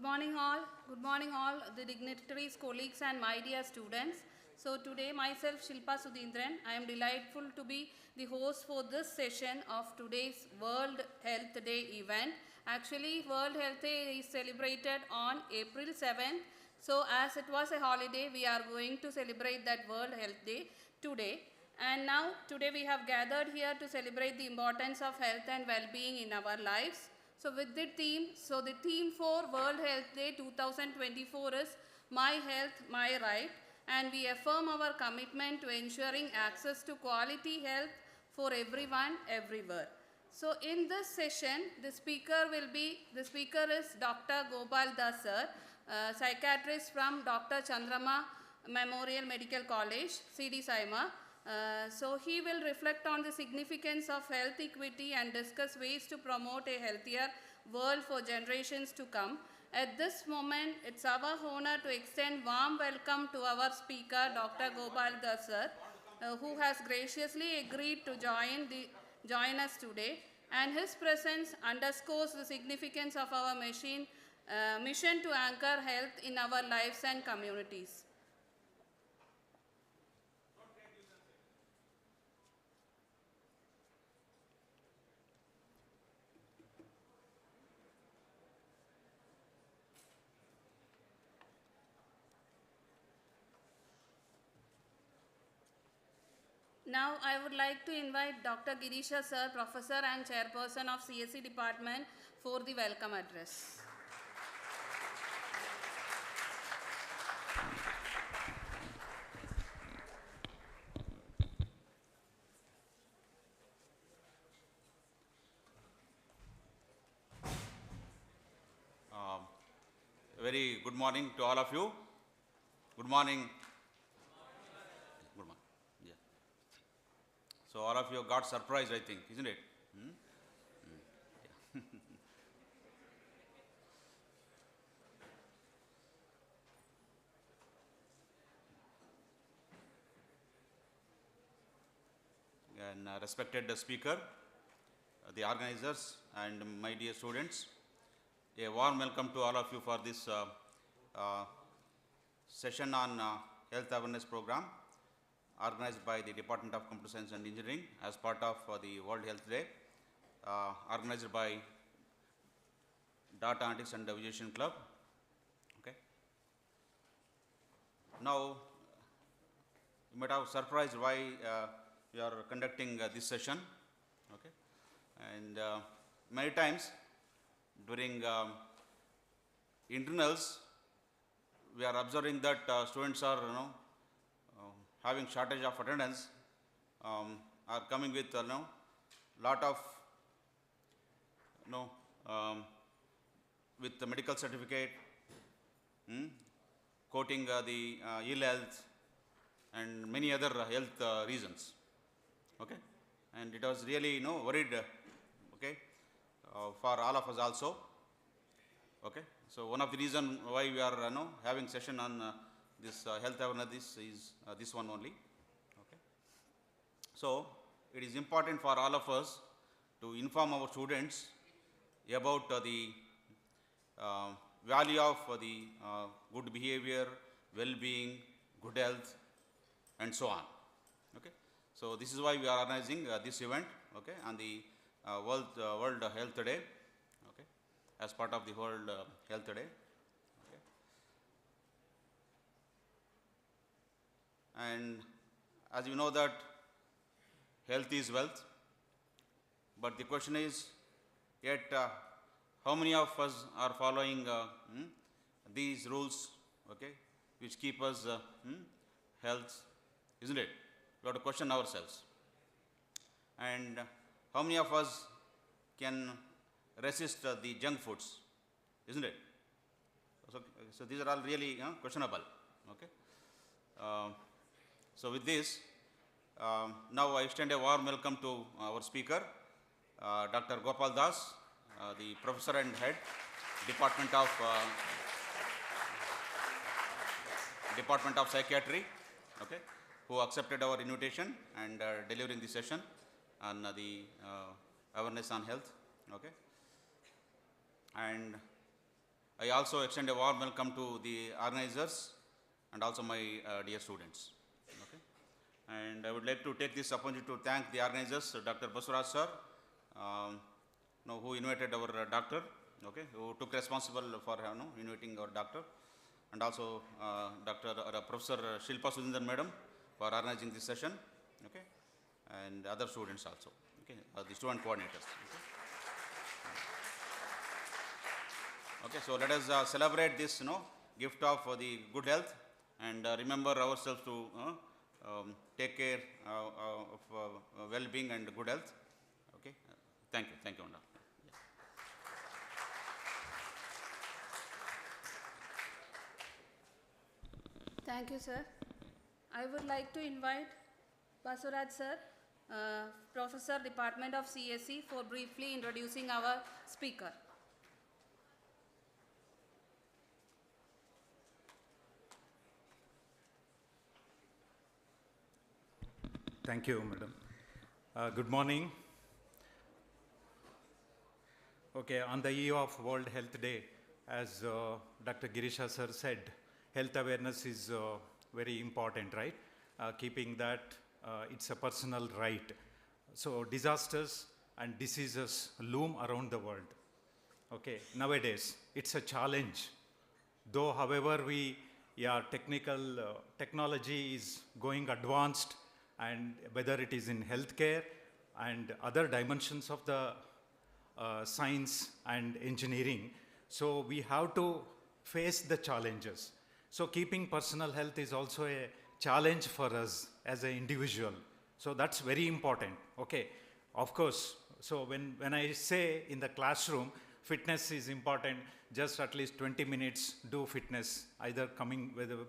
morning all. Good morning all the dignitaries, colleagues and my dear students. So today myself Shilpa Sudhindran, I am delightful to be the host for this session of today's World Health Day event. Actually World Health Day is celebrated on April 7th. So as it was a holiday, we are going to celebrate that World Health Day today. And now today we have gathered here to celebrate the importance of health and well-being in our lives. So with the theme for World Health Day 2024 is My Health, My Right, and we affirm our commitment to ensuring access to quality health for everyone, everywhere. So in this session, the speaker is Dr. Gopal Das sir, psychiatrist from Dr. Chandrama Memorial Medical College, CD Saima. So he will reflect on the significance of health equity and discuss ways to promote a healthier world for generations to come. At this moment, it's our honor to extend warm welcome to our speaker, Dr. Gopal Das sir, who has graciously agreed to join us today. And his presence underscores the significance of our mission to anchor health in our lives and communities. Now I would like to invite Dr. Girisha sir, Professor and Chairperson of CSE Department for the welcome address. Very good morning to all of you. Good morning. Good morning. Yeah. So all of you got surprised, I think, isn't it? Yeah. And respected speaker, the organizers, and my dear students, a warm welcome to all of you for this session on health awareness program organized by the Department of Computer Science and Engineering as part of the World Health Day, organized by Data Analytics and Aviation Club. Okay. Now, you might have surprised why we are conducting this session. Okay. And many times during internals, we are observing that students are having shortage of attendance, are coming with lot of with the medical certificate, quoting the ill health and many other health reasons. Okay, and it was really worried. Okay, for all of us also. Okay, so one of the reasons why we are having session on this health awareness is this one only. Okay, so it is important for all of us to inform our students about the value of the good behavior, well-being, good health, and so on. Okay, so this is why we are organizing this event. Okay, on the World Health Day, okay, as part of the World Health Day. Okay. And as you know that health is wealth, but the question is yet how many of us are following these rules, okay, which keep us health, isn't it? We have to question ourselves. And how many of us can resist the junk foods, isn't it? So these are all really questionable. Okay. So with this, now I extend a warm welcome to our speaker, Dr. Gopal Das, the Professor and Head, Department of Psychiatry, okay, who accepted our invitation and delivering the session on the awareness on health. Okay. And I also extend a warm welcome to the organizers and also my dear students. Okay. And I would like to take this opportunity to thank the organizers, Dr. Basuraj sir, who invited our doctor, okay, who took responsible for inviting our doctor, and also Professor Shilpa Sudhindran madam for organizing this session, okay, and other students also, okay, the student coordinators. Okay, so let us celebrate this, gift of the good health, and remember ourselves to take care of well-being and good health. Okay, thank you, Wanda. Thank you, sir. I would like to invite Basuraj sir, Professor, Department of CSE, for briefly introducing our speaker. Thank you, madam. Good morning. Okay, on the eve of World Health Day, as Dr. Girisha sir said, health awareness is very important, right? Keeping that, it's a personal right. So disasters and diseases loom around the world. Okay, nowadays, it's a challenge. Though, however, technology is going advanced, and whether it is in healthcare and other dimensions of the science and engineering, so we have to face the challenges. So keeping personal health is also a challenge for us as an individual. So that's very important, okay? Of course, so when I say in the classroom, fitness is important, just at least 20 minutes do fitness, either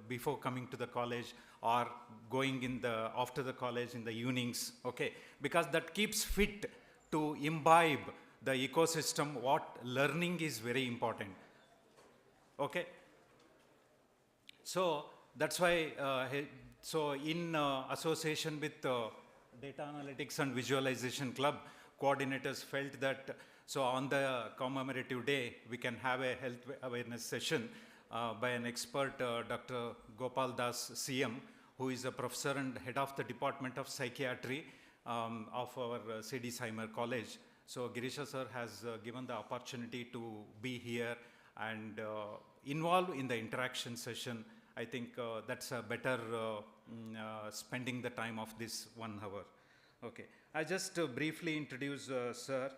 before coming to the college or going after the college in the evenings, okay? Because that keeps fit to imbibe the ecosystem. What learning is very important, okay? So that's why, so in association with Data Analytics and Visualization Club, coordinators felt that, so on the commemorative day, we can have a health awareness session by an expert, Dr. Gopal Das, CM, who is a professor and head of the Department of Psychiatry of our C.D. Saimer College. So Girisha sir has given the opportunity to be here and involved in the interaction session. I think that's a better spending the time of this 1 hour. Okay, I just briefly introduce sir.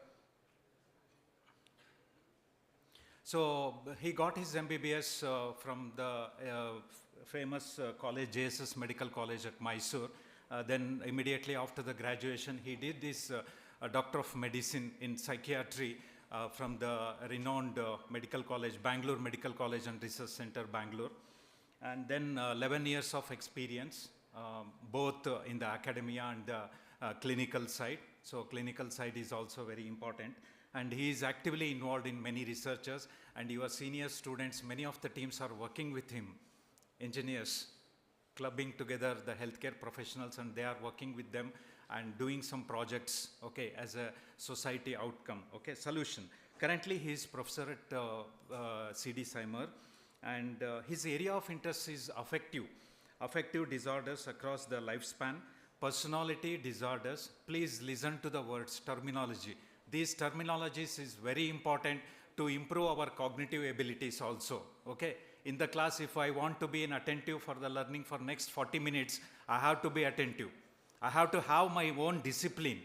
So he got his MBBS from the famous college, JSS Medical College at Mysore. Then immediately after the graduation, he did this Doctor of Medicine in Psychiatry from the renowned medical college, Bangalore Medical College and Research Center, Bangalore. And then 11 years of experience, both in the academia and the clinical side. So clinical side is also very important. And he is actively involved in many researchers, and your senior students, many of the teams are working with him, engineers, clubbing together the healthcare professionals, and they are working with them and doing some projects, okay, as a society outcome, okay, solution. Currently, he is professor at C.D. Saimer, and his area of interest is affective disorders across the lifespan, personality disorders. Please listen to the words, terminology. These terminologies is very important to improve our cognitive abilities also, okay? In the class, if I want to be attentive for the learning for next 40 minutes, I have to be attentive. I have to have my own discipline,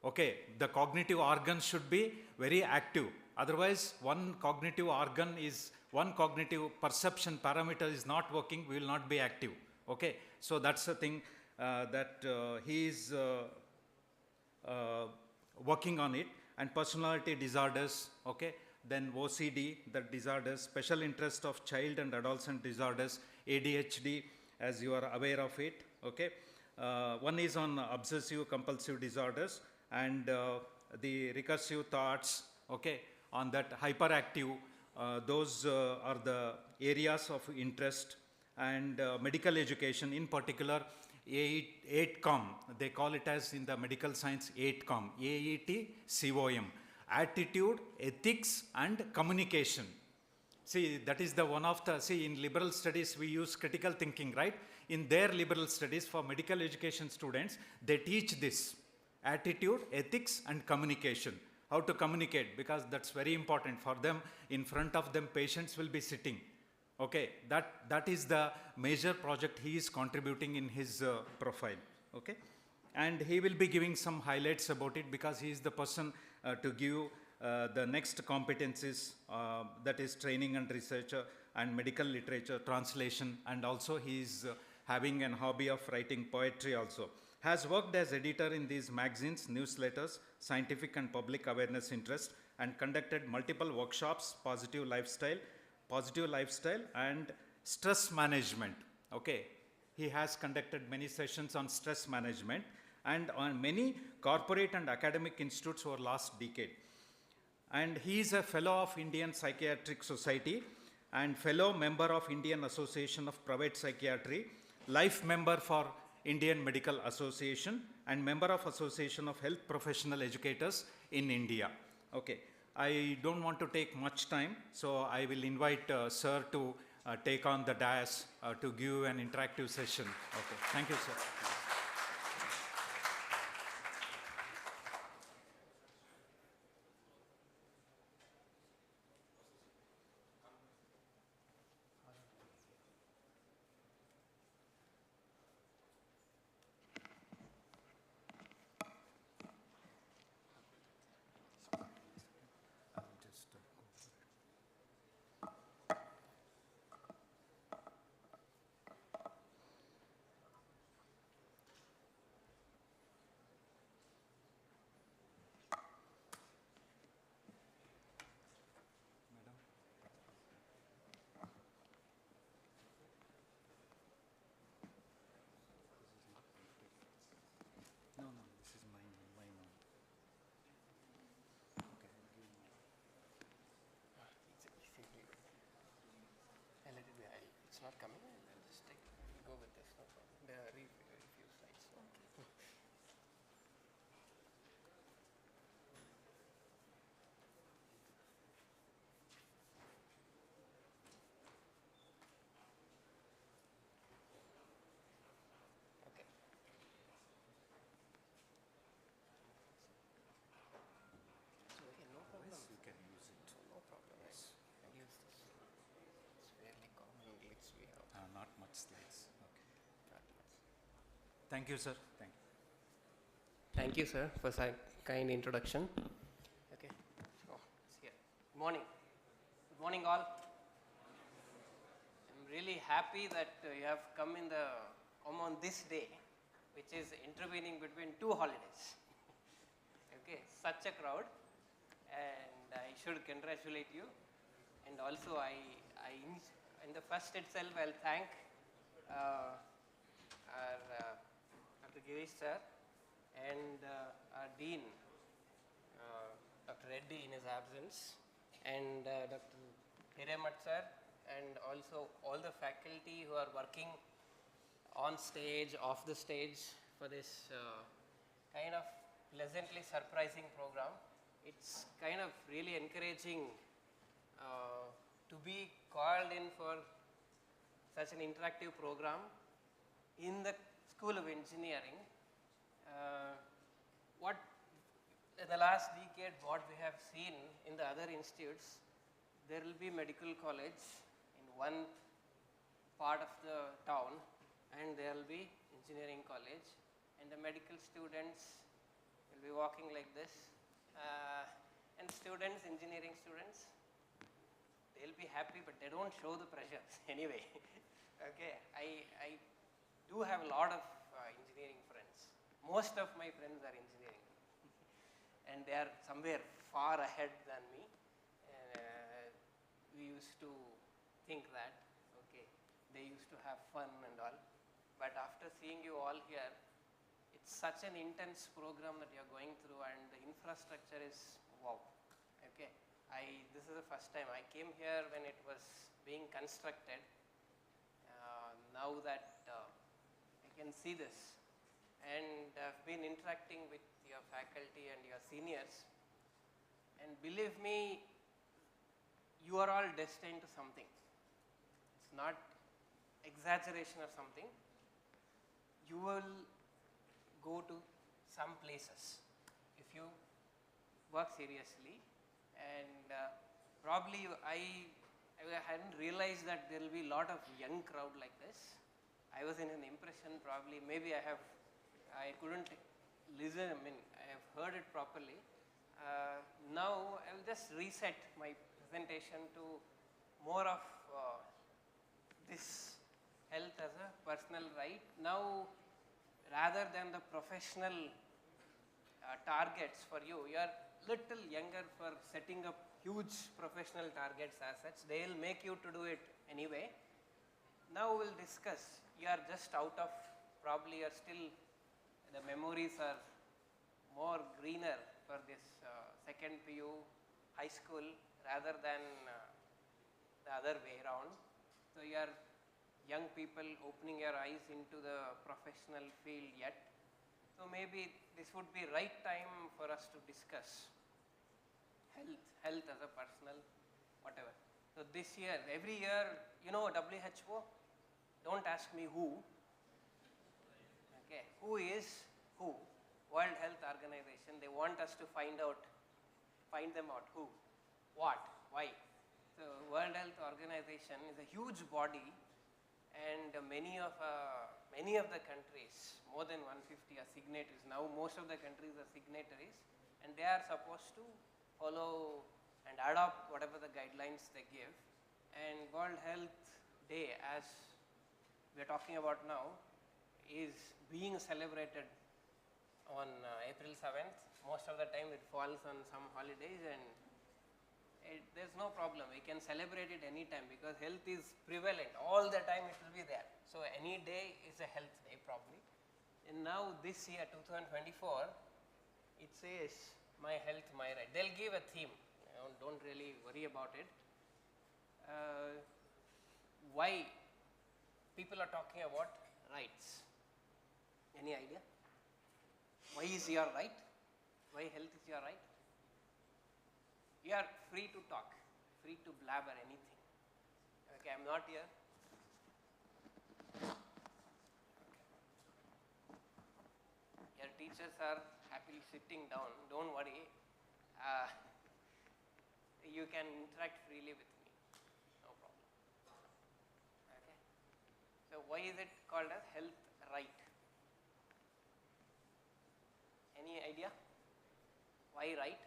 okay? The cognitive organs should be very active. Otherwise, one cognitive perception parameter is not working, we will not be active, okay? So that's the thing that he is working on it. And personality disorders, okay? Then OCD, the disorders, special interest of child and adolescent disorders, ADHD, as you are aware of it, okay? One is on obsessive compulsive disorders, and the recursive thoughts, okay, on that hyperactive, those are the areas of interest. And medical education, in particular, 8COM, they call it as in the medical science 8COM, AETCOM, attitude, ethics, and communication. See, that is the one of the, see, in liberal studies, we use critical thinking, right? In their liberal studies for medical education students, they teach this attitude, ethics, and communication. How to communicate, because that's very important for them. In front of them, patients will be sitting. Okay, that is the major project he is contributing in his profile. Okay, and he will be giving some highlights about it because he is the person to give the next competencies, that is training and research and medical literature, translation, and also he is having an hobby of writing poetry also. Has worked as editor in these magazines, newsletters, scientific and public awareness interest, and conducted multiple workshops, positive lifestyle and stress management. Okay, he has conducted many sessions on stress management and on many corporate and academic institutes over last decade. And he is a fellow of Indian Psychiatric Society and fellow member of Indian Association of Private Psychiatry, life member for Indian Medical Association, and member of Association of Health Professional Educators in India. Okay, I don't want to take much time, so I will invite sir to take on the dais to give an interactive session. Okay, thank you, sir. It's not coming. I'll just go with this. No problem. There are very few slides. Okay. Okay. So okay, no problem. You can use it. So no problem. I'll use this. It's fairly common glitch we have. Not much slides. Okay. Not much. Thank you, sir. Thank you. Thank you, sir, for such kind introduction. Okay. So, it's here. Good morning. Good morning, all. I'm really happy that you have come on this day, which is intervening between two holidays. Okay, such a crowd, and I should congratulate you. And also, in the first itself, I'll thank our Dr. Girish sir and our Dean, Dr. Reddy in his absence, and Dr. Hiremat sir, and also all the faculty who are working on stage, off the stage for this kind of pleasantly surprising program. It's kind of really encouraging to be called in for such an interactive program in the School of Engineering. What in the last decade, what we have seen in the other institutes, there will be medical college in one part of the town, and there will be engineering college, and the medical students will be walking like this, and students, engineering students, they'll be happy, but they don't show the pressures anyway. Okay, I do have a lot of engineering friends. Most of my friends are engineering, and they are somewhere far ahead than me. We used to think that, okay, they used to have fun and all, but after seeing you all here, it's such an intense program that you're going through, and the infrastructure is wow. Okay, this is the first time I came here when it was being constructed. Now that I can see this, and I've been interacting with your faculty and your seniors, and believe me, you are all destined to something. It's not exaggeration or something. You will go to some places if you work seriously, and probably I hadn't realized that there will be a lot of young crowd like this. I was in an impression, probably maybe I couldn't listen, I mean I have heard it properly. Now I will just reset my presentation to more of this health as a personal right. Now rather than the professional targets for you, you are little younger for setting up huge professional targets as such. They will make you to do it anyway. Now we will discuss, you are just out of, probably you are still, the memories are more greener for this second PU high school rather than the other way around. So you are young people opening your eyes into the professional field yet. So maybe this would be right time for us to discuss health as a personal whatever. So this year, every year, you know WHO, don't ask me who, okay, who is who? World Health Organization, they want us to find them out, who, what, why. So World Health Organization is a huge body, and many of the countries, more than 150 are signatories. Now most of the countries are signatories, and they are supposed to follow and adopt whatever the guidelines they give. And World Health Day, as we are talking about now, is being celebrated on April 7th. Most of the time it falls on some holidays, and there's no problem. We can celebrate it anytime because health is prevalent. All the time it will be there. So any day is a health day probably. And now this year, 2024, it says my health, my right. They'll give a theme. Don't really worry about it. Why people are talking about rights? Any idea? Why is your right? Why health is your right? You are free to talk, free to blabber anything. Okay, I'm not here. Okay. Your teachers are happily sitting down. Don't worry. You can interact freely with me. No problem. Okay. So why is it called as health right? Any idea? Why right?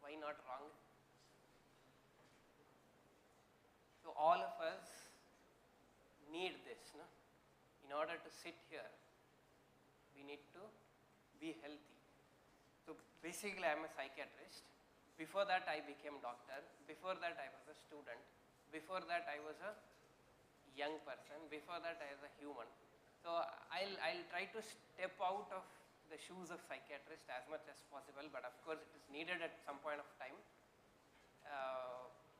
Why not wrong? So all of us need this, no? In order to sit here, we need to be healthy. So basically I am a psychiatrist. Before that I became doctor. Before that I was a student. Before that I was a young person. Before that I was a human. So I'll try to step out of the shoes of psychiatrist as much as possible, but of course it is needed at some point of time.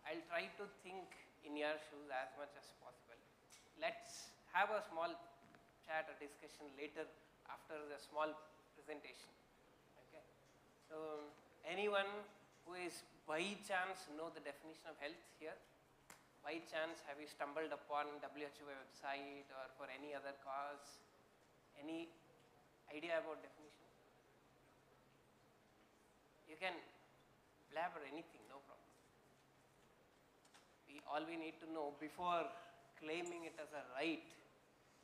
I'll try to think in your shoes as much as possible. Let's have a small chat or discussion later after the small presentation. Okay. So anyone who is by chance know the definition of health here? By chance have you stumbled upon WHO website or for any other cause? Any idea about definition? You can blabber anything, no problem. All we need to know before claiming it as a right,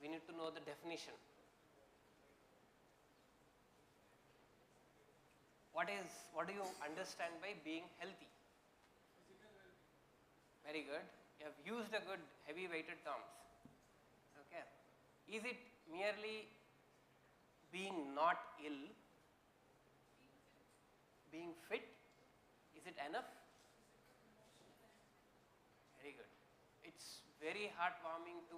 we need to know the definition. What do you understand by being healthy? Very good. You have used a good heavy weighted terms. Okay. Is it merely being not ill, being fit? Is it enough? Very good. It's very heartwarming to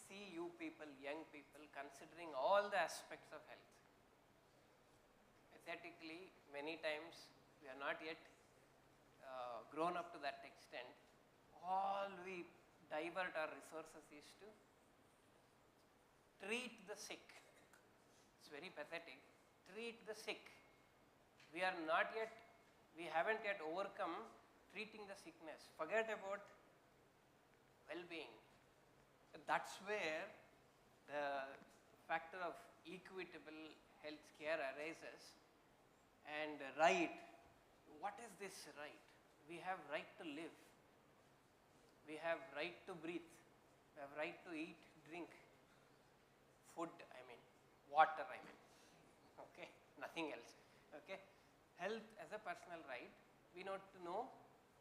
see you people, young people, considering all the aspects of health. Aesthetically, many times we are not yet grown up to that extent. All we divert our resources is to treat the sick. It's very pathetic. Treat the sick. We haven't yet overcome treating the sickness. Forget about well-being. That's where the factor of equitable health care arises. And right, what is this right? We have right to live. We have right to breathe. We have right to eat, drink, food, I mean, water, I mean, okay, nothing else, okay. Health as a personal right, we need to know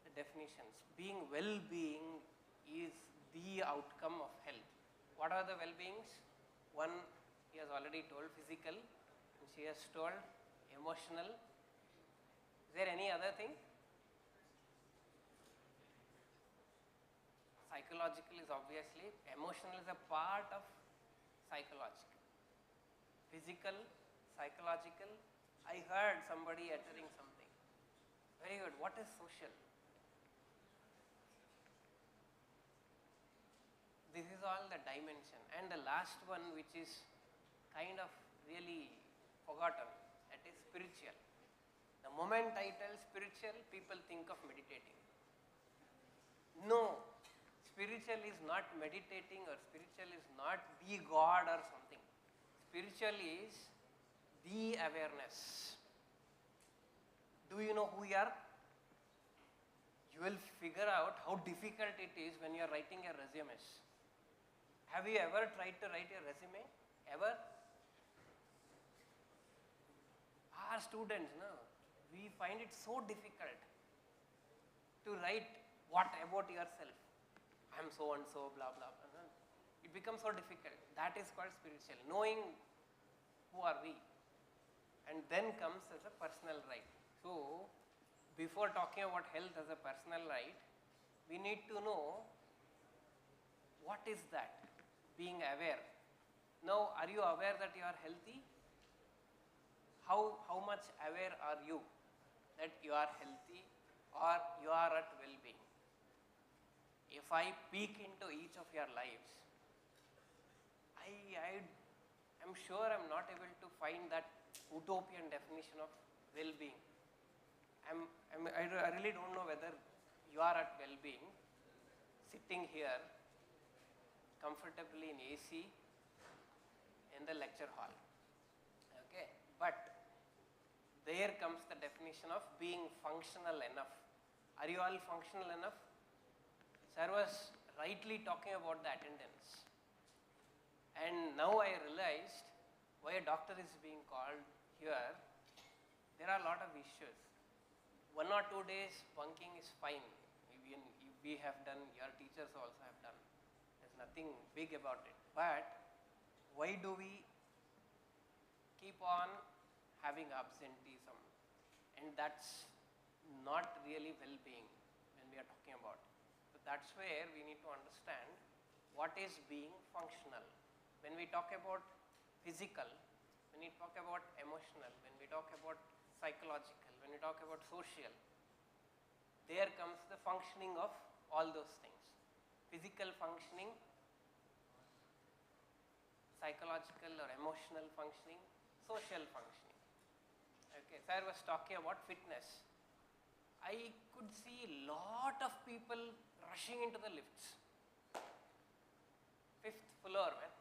the definitions. Well-being is the outcome of health. What are the well-beings? One, he has already told, physical, and she has told emotional. Is there any other thing? Psychological is obviously, emotional is a part of psychological. Physical, psychological. I heard somebody uttering something. Very good. What is social? This is all the dimension. And the last one, which is kind of really forgotten, that is spiritual. The moment I tell spiritual, people think of meditating. No. Spiritual is not meditating, or spiritual is not the God or something. Spiritual is the awareness. Do you know who you are? You will figure out how difficult it is when you are writing a resume. Have you ever tried to write a resume? Ever? Our students, no, we find it so difficult to write what about yourself. I am so and so, blah, blah, blah. It becomes so difficult. That is called spiritual. Knowing who are we. And then comes as a personal right. So, before talking about health as a personal right, we need to know what is that, being aware. Now, are you aware that you are healthy? How much aware are you that you are healthy or you are at well-being? If I peek into each of your lives, I am sure I am not able to find that utopian definition of well-being. I really don't know whether you are at well-being, sitting here comfortably in AC in the lecture hall. Okay, but there comes the definition of being functional enough. Are you all functional enough? Sir was rightly talking about the attendance. And now I realized why a doctor is being called here. There are a lot of issues. 1 or 2 days bunking is fine. Even we have done, your teachers also have done. There's nothing big about it. But why do we keep on having absenteeism? And that's not really well-being when we are talking about. So that's where we need to understand what is being functional. When we talk about physical, when we talk about emotional, when we talk about psychological, when we talk about social, there comes the functioning of all those things. Physical functioning, psychological or emotional functioning, social functioning. Okay, sir was talking about fitness. I could see lot of people rushing into the lifts. 5th floor, man.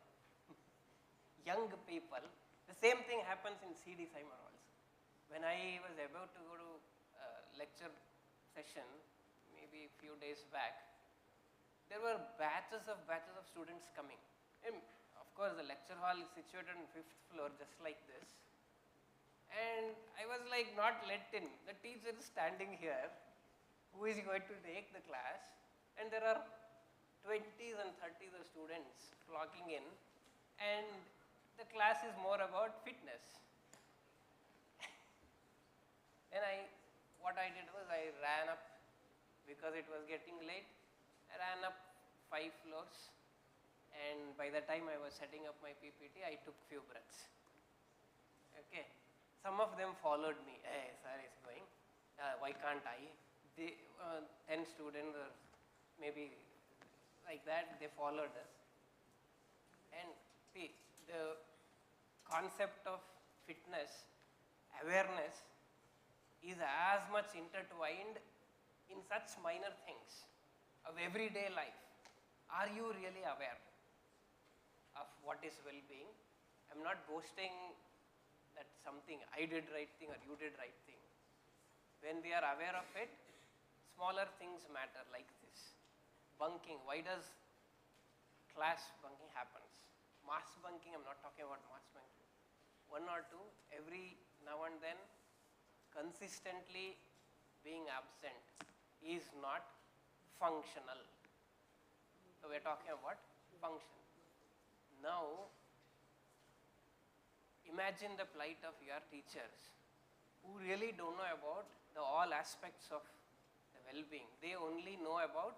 Young people. The same thing happens in CD Simon also. When I was about to go to lecture session, maybe a few days back, there were batches of students coming. And of course, the lecture hall is situated on 5th floor, just like this. And I was like not let in. The teacher is standing here, who is going to take the class, and there are 20s and 30s of students flocking in, and the class is more about fitness. Then what I did was I ran up, because it was getting late, I ran up 5 floors, and by the time I was setting up my PPT, I took few breaths. Okay. Some of them followed me. Hey, sir is going. Why can't I? 10 students or maybe like that, they followed us. And see, the concept of fitness, awareness is as much intertwined in such minor things of everyday life, are you really aware of what is well-being? I'm not boasting that something I did right thing or you did right thing. When we are aware of it, smaller things matter like this. Bunking, why does class bunking happens? Mass bunking, I'm not talking about mass bunking. One or two, every now and then, consistently being absent is not functional. So we're talking about function. Now, imagine the plight of your teachers who really don't know about the all aspects of the well-being. They only know about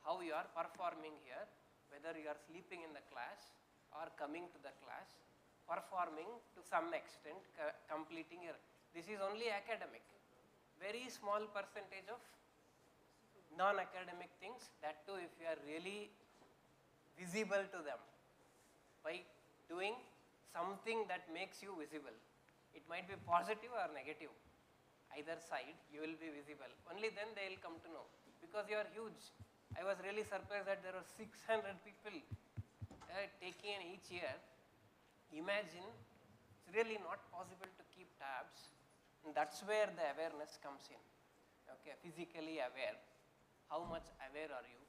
how you are performing here, whether you are sleeping in the class or coming to the class, performing to some extent, completing your, this is only academic. Very small percentage of non-academic things, that too if you are really visible to them by doing something that makes you visible. It might be positive or negative. Either side you will be visible. Only then they will come to know, because you are huge. I was really surprised that there were 600 people taking in each year. Imagine, it's really not possible to keep tabs, and that's where the awareness comes in. Okay, physically aware. How much aware are you?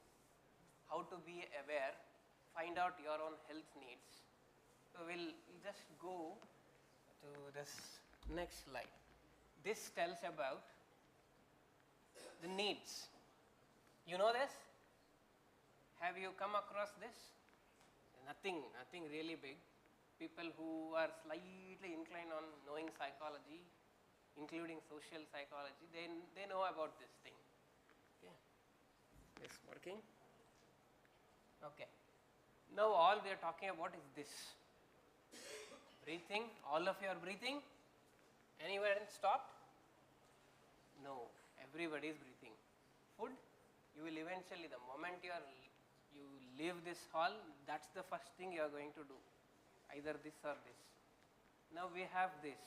How to be aware? Find out your own health needs. So we'll just go to this next slide. This tells about the needs. You know this? Have you come across this? Nothing really big. People who are slightly inclined on knowing psychology, including social psychology, they know about this thing. Okay, it's working. Okay. Now all we are talking about is this. Breathing, all of you are breathing? Anyone stopped? No, everybody is breathing. Food, you will eventually, the moment you leave this hall, that's the first thing you are going to do. Either this or this. Now we have this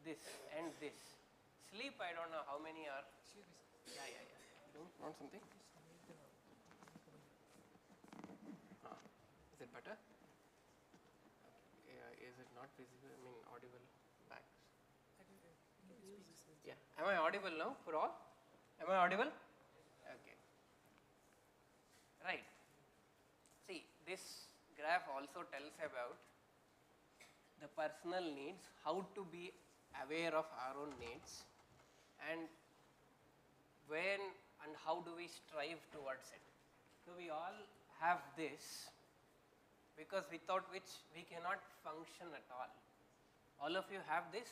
and this. Sleep, I don't know how many are. Yeah. You don't want something? Is it better? Okay. Is it not visible? I mean, audible back? Yeah. Am I audible now for all? Am I audible? Okay. Right. See, this graph also tells about the personal needs, how to be aware of our own needs, and when and how do we strive towards it. So we all have this, because without which we cannot function at all. All of you have this.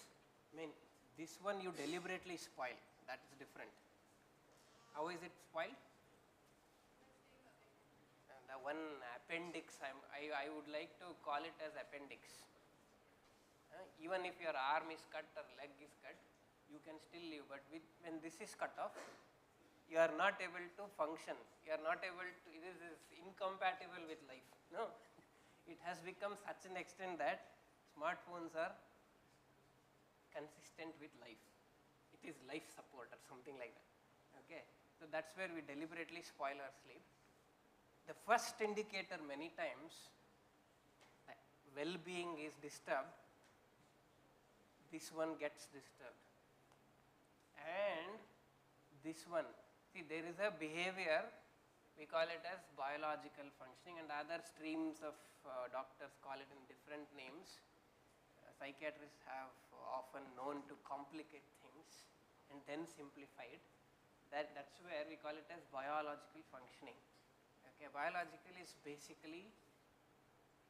I mean, this one you deliberately spoil. That is different. How is it spoiled? The one appendix, I would like to call it as appendix. Even if your arm is cut or leg is cut, you can still live. But when this is cut off, you are not able to function. You are not able to, it is incompatible with life. No, it has become such an extent that smartphones are consistent with life. It is life support or something like that. Okay, so that's where we deliberately spoil our sleep. The first indicator many times that well-being is disturbed, this one gets disturbed. And this one, see, there is a behavior, we call it as biological functioning, and other streams of doctors call it in different names. Psychiatrists have often known to complicate things and then simplify it. That's where we call it as biological functioning. Okay, biological is basically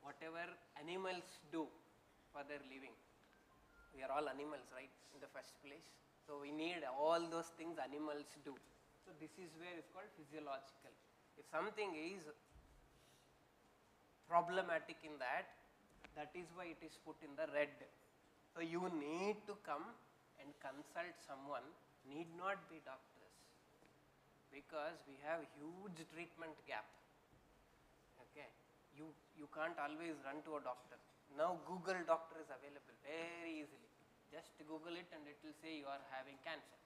whatever animals do for their living. We are all animals, right, in the first place. So we need all those things animals do. So this is where it's called physiological. If something is problematic in that is why it is put in the red. So you need to come and consult someone, need not be doctors, because we have huge treatment gap. Okay, you can't always run to a doctor. Now Google doctor is available very easily. Just Google it and it will say you are having cancer.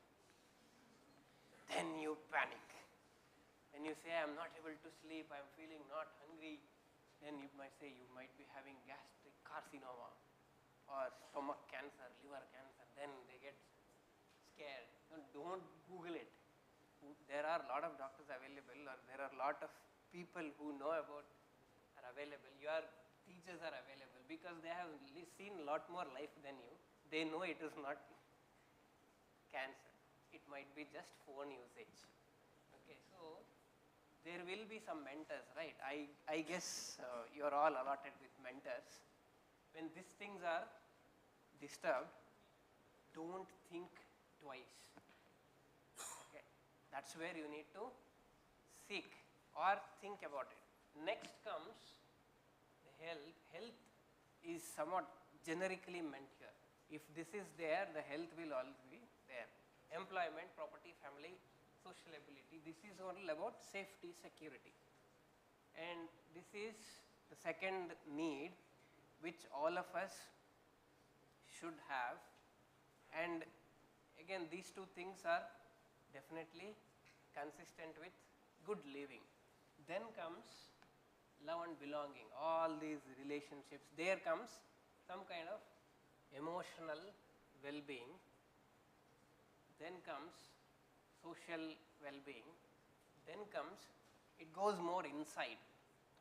panic. When you say, I'm not able to sleep, I'm feeling not hungry, then you might say you might be having gastric carcinoma or stomach cancer, liver cancer. Then they get scared. No, don't Google it. There are a lot of doctors available, or there are a lot of people who know about are available. Your teachers are available because they have seen a lot more life than you. They know it is not cancer. It might be just phone usage. Okay, so there will be some mentors, right? I guess you are all allotted with mentors. When these things are disturbed, don't think twice. Okay, that's where you need to seek or think about it. Next comes the health. Health is somewhat generically meant here. If this is there, the health will always be there. Employment, property, family, social ability. This is all about safety, security. And this is the second need which all of us should have. And again, these two things are definitely consistent with good living. Then comes love and belonging, all these relationships. There comes some kind of emotional well-being. Then comes social well-being. Then comes, it goes more inside,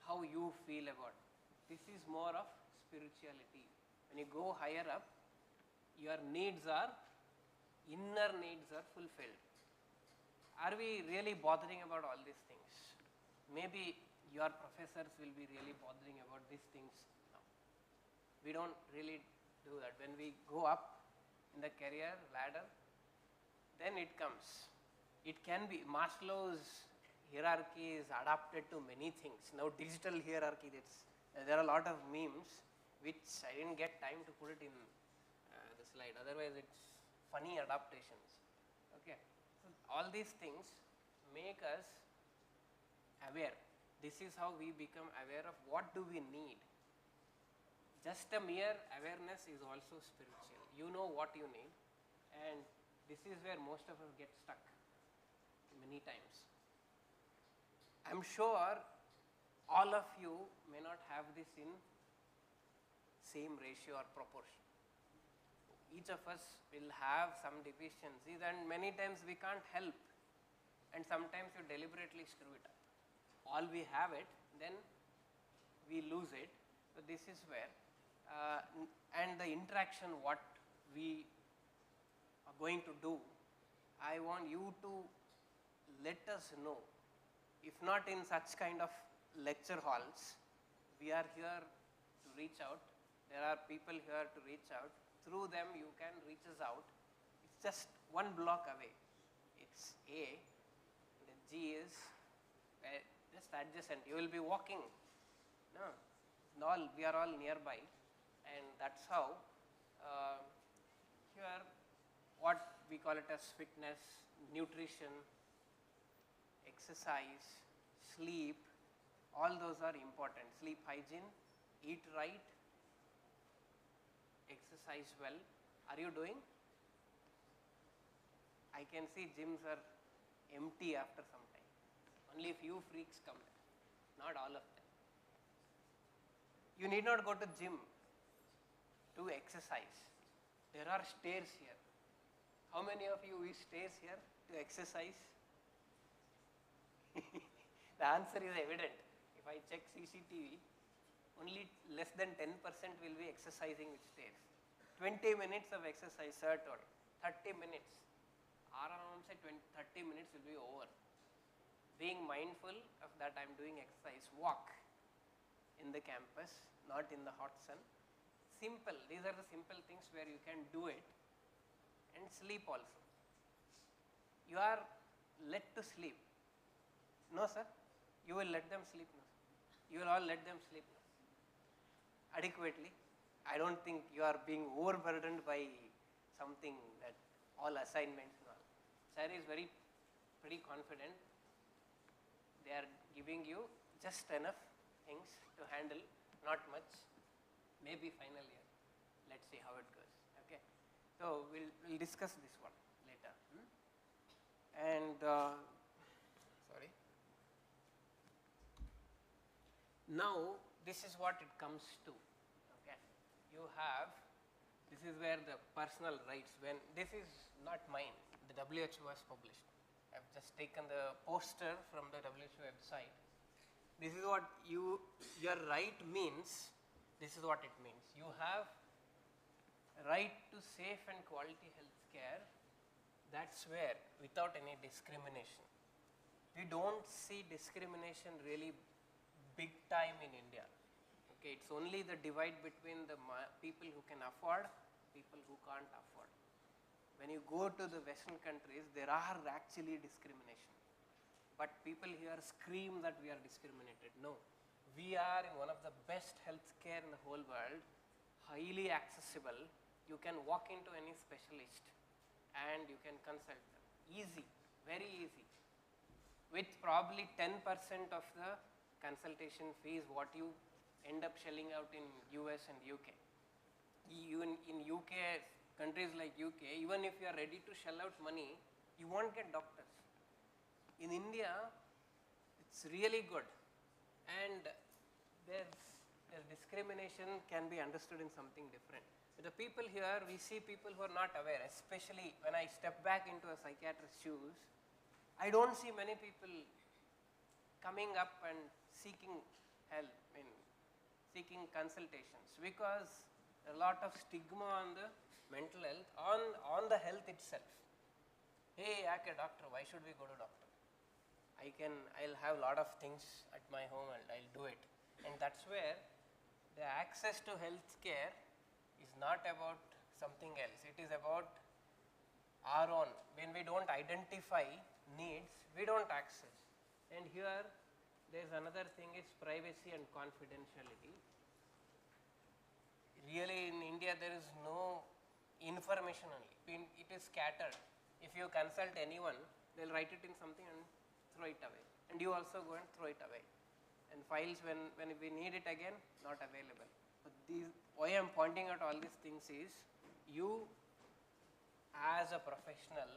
how you feel about it. This is more of spirituality. When you go higher up, your needs are, inner needs are fulfilled. Are we really bothering about all these things? Maybe your professors will be really bothering about these things now. We don't really do that. When we go up in the career ladder, then it comes. It can be, Maslow's hierarchy is adapted to many things. Now digital hierarchy, there are a lot of memes which I didn't get time to put it in the slide. Otherwise it's funny adaptations. Okay. So all these things make us aware. This is how we become aware of what do we need. Just a mere awareness is also spiritual. You know what you need, and this is where most of us get stuck many times. I'm sure all of you may not have this in same ratio or proportion. Each of us will have some deficiencies, and many times we can't help, and sometimes you deliberately screw it up. All we have it, then we lose it. So this is where, and the interaction what we are going to do, I want you to let us know. If not in such kind of lecture halls, we are here to reach out. There are people here to reach out. Through them you can reach us out. It's just one block away. It's A, the G is just adjacent. You will be walking. No, we are all nearby, and that's how here what we call it as fitness, nutrition, exercise, sleep, all those are important. Sleep hygiene, eat right, exercise well. Are you doing? I can see gyms are empty after some time. Only few freaks come there, not all of them. You need not go to gym to exercise. There are stairs here. How many of you use stairs here to exercise? The answer is evident. If I check CCTV, only less than 10% will be exercising with stairs. 20 minutes of exercise, sir told. 30 minutes. Around say 30 minutes will be over. Being mindful of that I am doing exercise, walk in the campus, not in the hot sun. Simple, these are the simple things where you can do it. And sleep also. You are let to sleep. No sir, you will let them sleep. No. You will all let them sleep adequately. I don't think you are being overburdened by something that all assignments and all. Sir is pretty confident. They are giving you just enough things to handle, not much. Maybe final year. Let's see how it goes. Okay. So we'll discuss this one later. And Now, this is what it comes to. Okay. You have, this is where the personal rights, when this is not mine, the WHO has published. I've just taken the poster from the WHO website. This is what your right means, this is what it means. You have right to safe and quality health care, that's where, without any discrimination. We don't see discrimination really big time in India. Okay, it's only the divide between the people who can afford, people who can't afford. When you go to the Western countries, there are actually discrimination. But people here scream that we are discriminated. No, we are in one of the best healthcare in the whole world, highly accessible. You can walk into any specialist and you can consult them. Easy, very easy. With probably 10% of the consultation fees what you end up shelling out in US and UK. Even in UK, countries like UK, even if you are ready to shell out money, you won't get doctors. In India, it's really good, and there's discrimination can be understood in something different. With the people here, we see people who are not aware, especially when I step back into a psychiatrist's shoes, I don't see many people coming up and seeking help, seeking consultations, because a lot of stigma on the mental health, on the health itself. Hey, I'm a doctor, why should we go to doctor? I'll have a lot of things at my home and I'll do it. And that's where the access to health care is not about something else. It is about our own. When we don't identify needs, we don't access. And here, there's another thing is privacy and confidentiality. Really in India, there is no information only. It is scattered. If you consult anyone, they'll write it in something and throw it away. And you also go and throw it away. And files, when we need it again, not available. But why I'm pointing out all these things is, you as a professional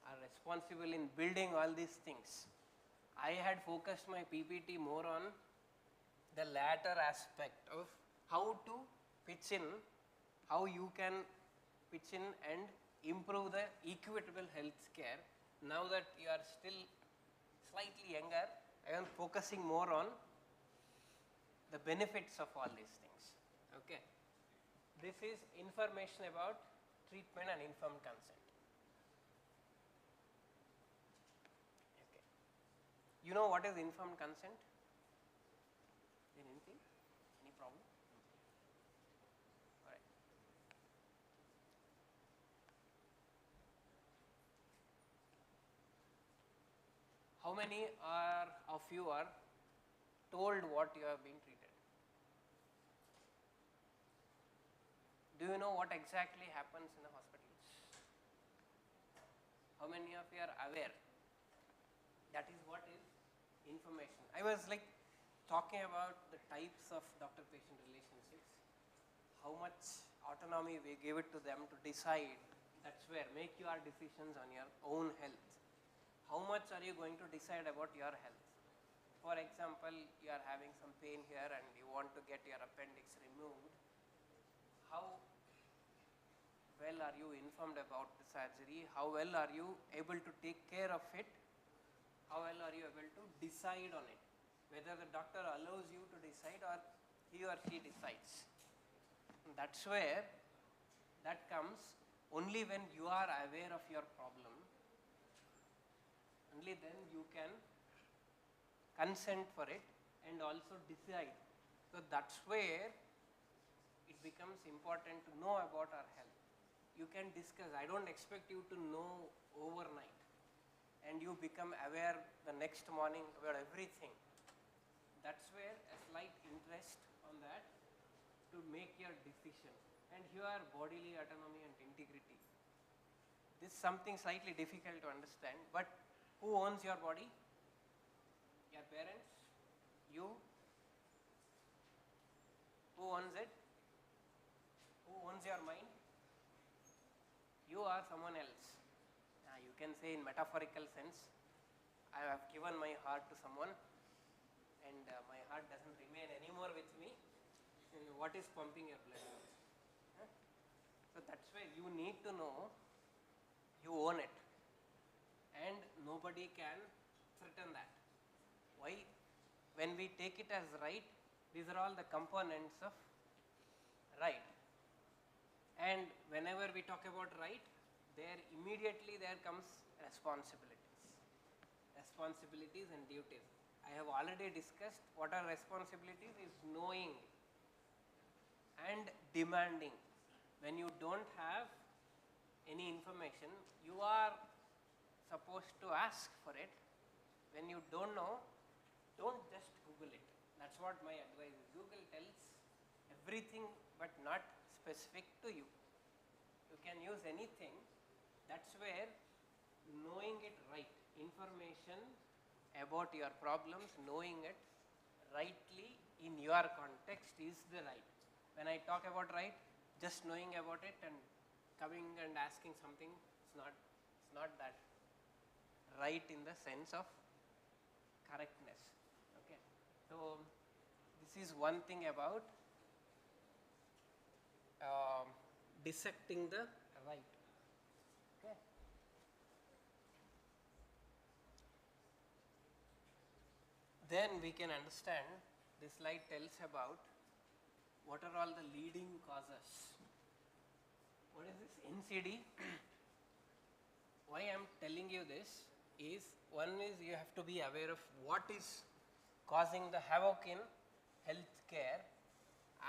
are responsible in building all these things. I had focused my PPT more on the latter aspect of how to pitch in, how you can pitch in and improve the equitable health care. Now that you are still slightly younger, I am focusing more on the benefits of all these things. Okay. This is information about treatment and informed consent. Okay. You know what is informed consent? Anything? Any problem? All right. How many of you are told what you have been treated? Do you know what exactly happens in the hospitals? How many of you are aware? That is what is information. I was like talking about the types of doctor-patient relationships, how much autonomy we give it to them to decide. That's where, make your decisions on your own health. How much are you going to decide about your health? For example, you are having some pain here and you want to get your appendix removed. How well are you informed about the surgery? How well are you able to take care of it? How well are you able to decide on it? Whether the doctor allows you to decide or he or she decides. That's where that comes only when you are aware of your problem. Only then you can consent for it and also decide. So that's where it becomes important to know about our health. You can discuss. I don't expect you to know overnight and you become aware the next morning about everything. That's where a slight interest on that to make your decision. And here bodily autonomy and integrity. This is something slightly difficult to understand, but who owns your body? Your parents? You? Who owns it? Who owns your mind? You or someone else? You can say in metaphorical sense, I have given my heart to someone and my heart doesn't remain anymore with me. And what is pumping your blood? Huh? So that's why you need to know you own it, and nobody can threaten that. Why? When we take it as right, these are all the components of right. And whenever we talk about right, there comes responsibilities and duties. I have already discussed what are responsibilities is knowing and demanding. When you don't have any information, you are supposed to ask for it. When you don't know, don't just Google it. That's what my advice is. Google tells everything but not specific to you. You can use anything. That's where knowing it right, information about your problems, knowing it rightly in your context is the right. When I talk about right, just knowing about it and coming and asking something, it's not that right in the sense of correctness. Okay, so this is one thing about dissecting the right. Okay. Then we can understand, this slide tells about what are all the leading causes. What is this NCD? Why I am telling you this is, one is you have to be aware of what is causing the havoc in healthcare.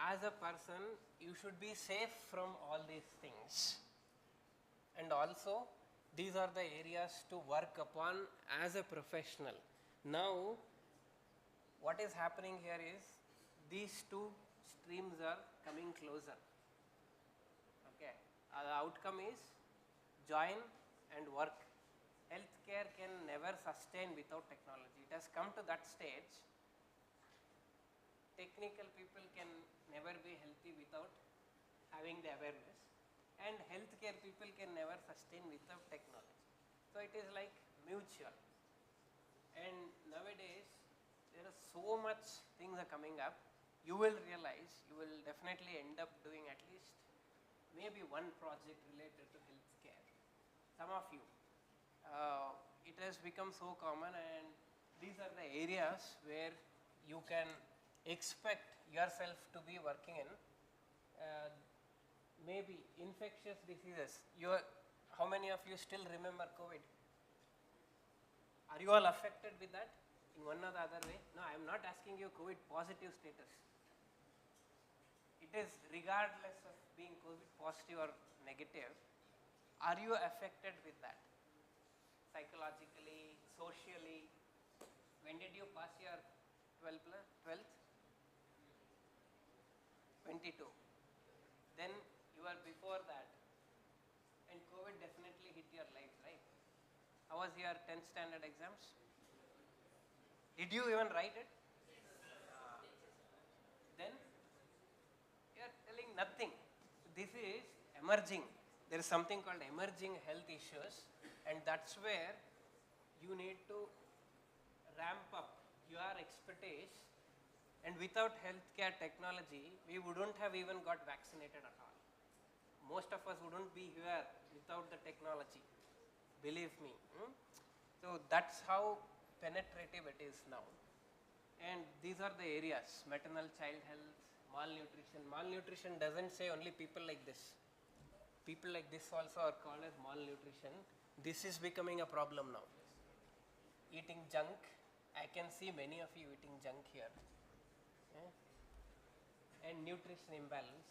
As a person, you should be safe from all these things. And also, these are the areas to work upon as a professional. Now, what is happening here is, these two streams are coming closer. Okay, the outcome is join and work. Healthcare can never sustain without technology. It has come to that stage. Technical people can never be healthy without having the awareness, and healthcare people can never sustain without technology. So it is like mutual. And nowadays there are so much things are coming up. You will realize, you will definitely end up doing at least maybe one project related to healthcare. Some of you, it has become so common, and these are the areas where you can expect yourself to be working in. Maybe infectious diseases. How many of you still remember COVID? Are you all affected with that in one or the other way? No, I am not asking you COVID positive status. It is regardless of being COVID positive or negative. Are you affected with that? Psychologically, socially? When did you pass your 12th? 22. Then you were before that. And COVID definitely hit your life, right? How was your 10th standard exams? Did you even write it? Then you are telling nothing. This is emerging. There is something called emerging health issues, and that's where you need to ramp up your expertise. And without healthcare technology, we wouldn't have even got vaccinated at all. Most of us wouldn't be here without the technology. Believe me. So that's how penetrative it is now. And these are the areas: maternal child health, malnutrition. Malnutrition doesn't say only people like this. People like this also are called as malnutrition. This is becoming a problem now. Eating junk. I can see many of you eating junk here. And nutrition imbalance.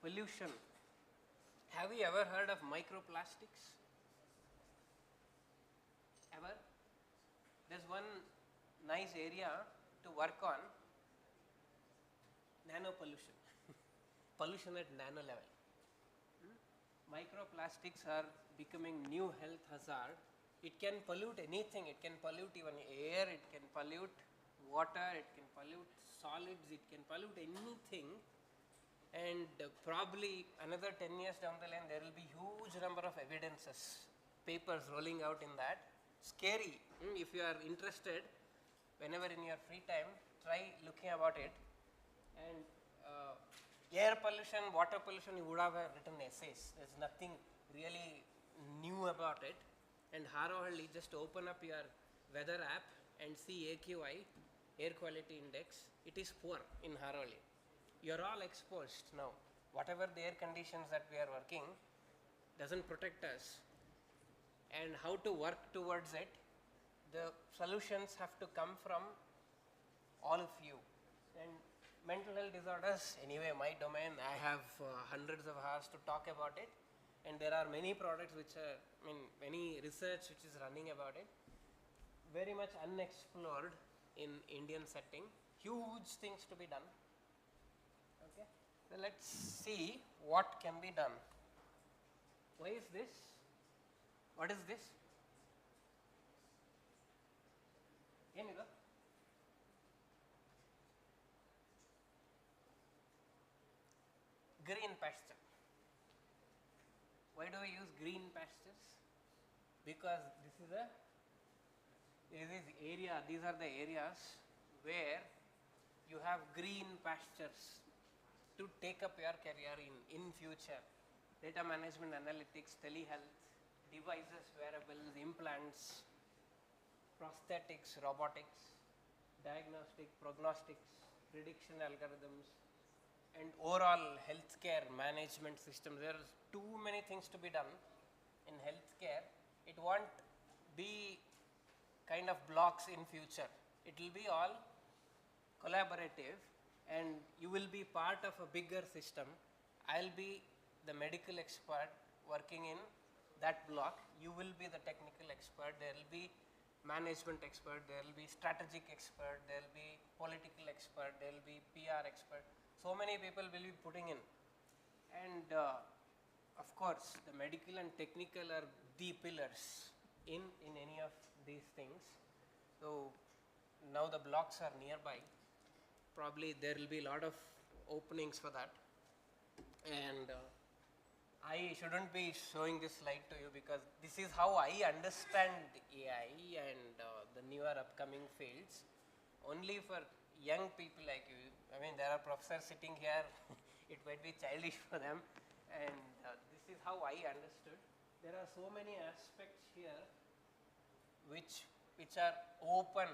Pollution. Have you ever heard of microplastics? Ever? There's one nice area to work on: nano pollution. Pollution at nano level. Microplastics are becoming new health hazard. It can pollute anything. It can pollute even air, it can pollute water, it can pollute solids, it can pollute anything. And probably another 10 years down the line, there will be huge number of evidences, papers rolling out in that. Scary. If you are interested, whenever in your free time, try looking about it. And air pollution, water pollution, you would have written essays. There's nothing really new about it. And Harohalli, just open up your weather app and see AQI, air quality index. It is poor in Harohalli. You're all exposed now. Whatever the air conditions that we are working doesn't protect us. And how to work towards it, the solutions have to come from all of you. And mental health disorders, anyway, my domain, I have hundreds of hours to talk about it. And there are many products which are, many research which is running about it. Very much unexplored in Indian setting. Huge things to be done. Okay. So let's see what can be done. Why is this? What is this? Enidu? Green pasture. Why do we use green pastures? Because these are the areas where you have green pastures to take up your career in future. Data management, analytics, telehealth, devices, wearables, implants, prosthetics, robotics, diagnostic, prognostics, prediction algorithms, and overall healthcare management system. There are too many things to be done in healthcare. It won't be kind of blocks in future. It will be all collaborative, and you will be part of a bigger system. I'll be the medical expert working in that block. You will be the technical expert. There will be management expert. There will be strategic expert. There will be political expert. There will be PR expert. So many people will be putting in. And of course, the medical and technical are the pillars in any of these things. So now the blocks are nearby. Probably there will be a lot of openings for that. And I shouldn't be showing this slide to you because this is how I understand AI and the newer upcoming fields. Only for young people like you, there are professors sitting here, it might be childish for them, and this is how I understood. There are so many aspects here which are open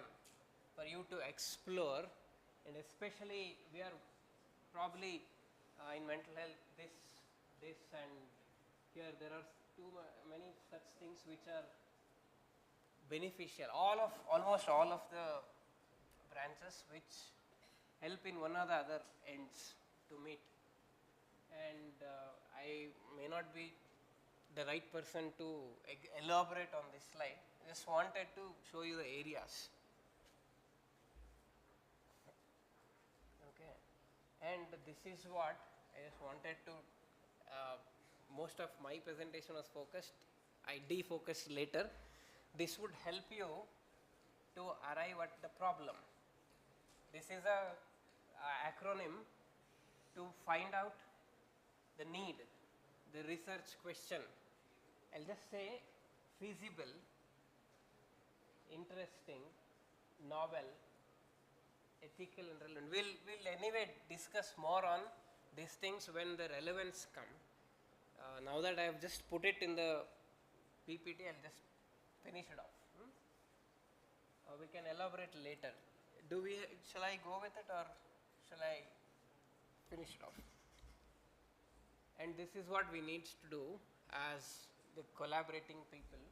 for you to explore, and especially we are probably in mental health this and here there are too many such things which are beneficial. Almost all of the branches which help in one or the other ends to meet. And I may not be the right person to elaborate on this slide. I just wanted to show you the areas. Okay, and this is what I just wanted to. Most of my presentation was focused. I defocused later. This would help you to arrive at the problem. This is a acronym to find out the need, the research question. I'll just say feasible, interesting, novel, ethical and relevant. We'll anyway discuss more on these things when the relevance come. Now that I have just put it in the PPT, I'll just finish it off. We can elaborate later. Shall I go with it or shall I finish it off? And this is what we need to do as the collaborating people.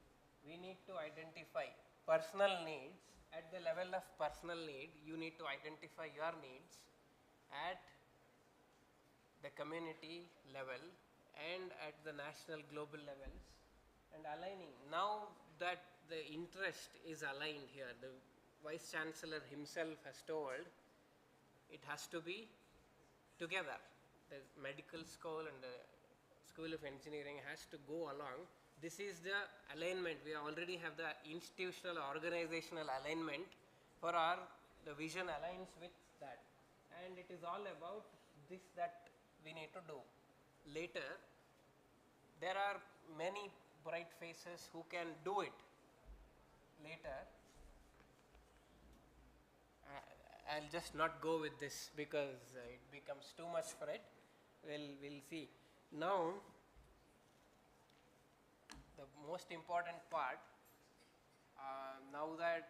We need to identify personal needs. At the level of personal need, you need to identify your needs at the community level and at the national global levels, and aligning. Now that the interest is aligned here, the Vice Chancellor himself has told it has to be together. The medical school and the School of Engineering has to go along. This is the alignment. We already have the institutional organizational alignment for the vision aligns with that, and it is all about this that we need to do. Later, there are many bright faces who can do it later. I'll just not go with this because it becomes too much for it. We'll see. Now, the most important part, now that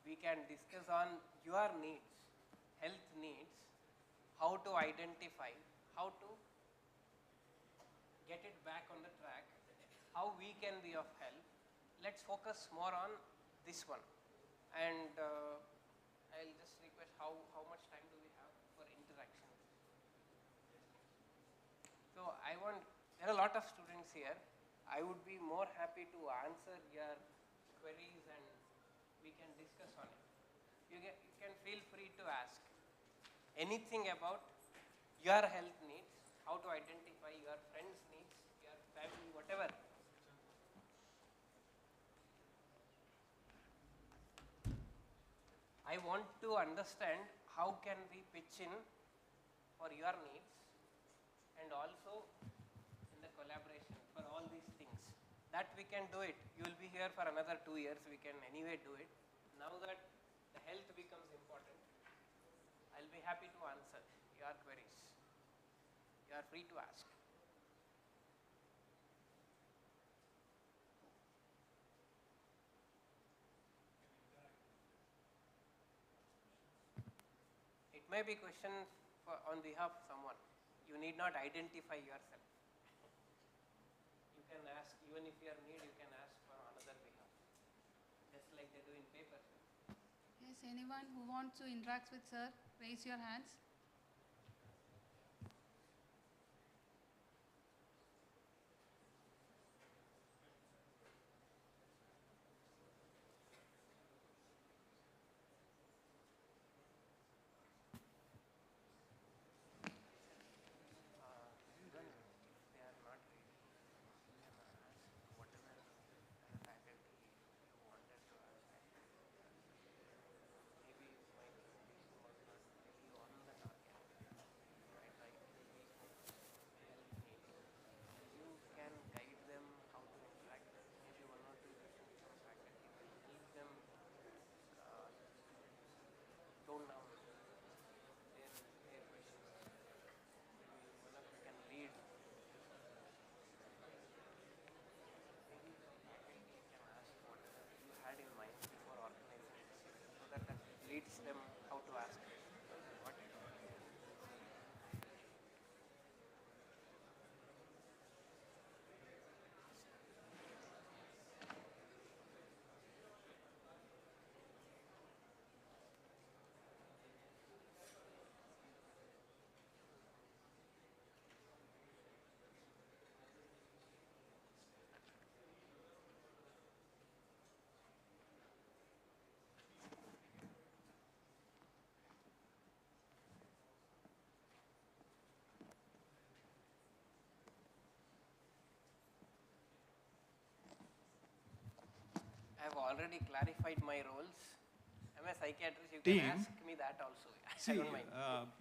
we can discuss on your needs, health needs, how to identify, how to get it back on the track, how we can be of help. Let's focus more on this one. And I'll just request how much time do we have for interaction? So there are a lot of students here. I would be more happy to answer your queries and we can discuss on it. You can feel free to ask anything about your health needs, how to identify your friends' needs, your family, whatever. I want to understand how can we pitch in for your needs and also in the collaboration for all these things. That we can do it. You will be here for another 2 years. We can anyway do it. Now that the health becomes important, I'll be happy to answer your queries. You are free to ask. It may be question on behalf of someone. You need not identify yourself. You can ask, even if you are need, you can ask for another behalf. Just like they do in paper. Yes, anyone who wants to interact with sir, raise your hands. Even if they are not ready, you can ask whatever faculty you wanted to ask. Maybe my presentation was not really on the target. I try to be help needs. You can guide them how to interact. Maybe 1 or 2 questions from faculty will help them tone down their questions. Maybe one of you can lead. Maybe from faculty you can ask whatever you had in mind before organizing this, so that leads them how to ask. What? I have already clarified my roles. I'm a psychiatrist. You Team. can ask me that also. I See, don't mind.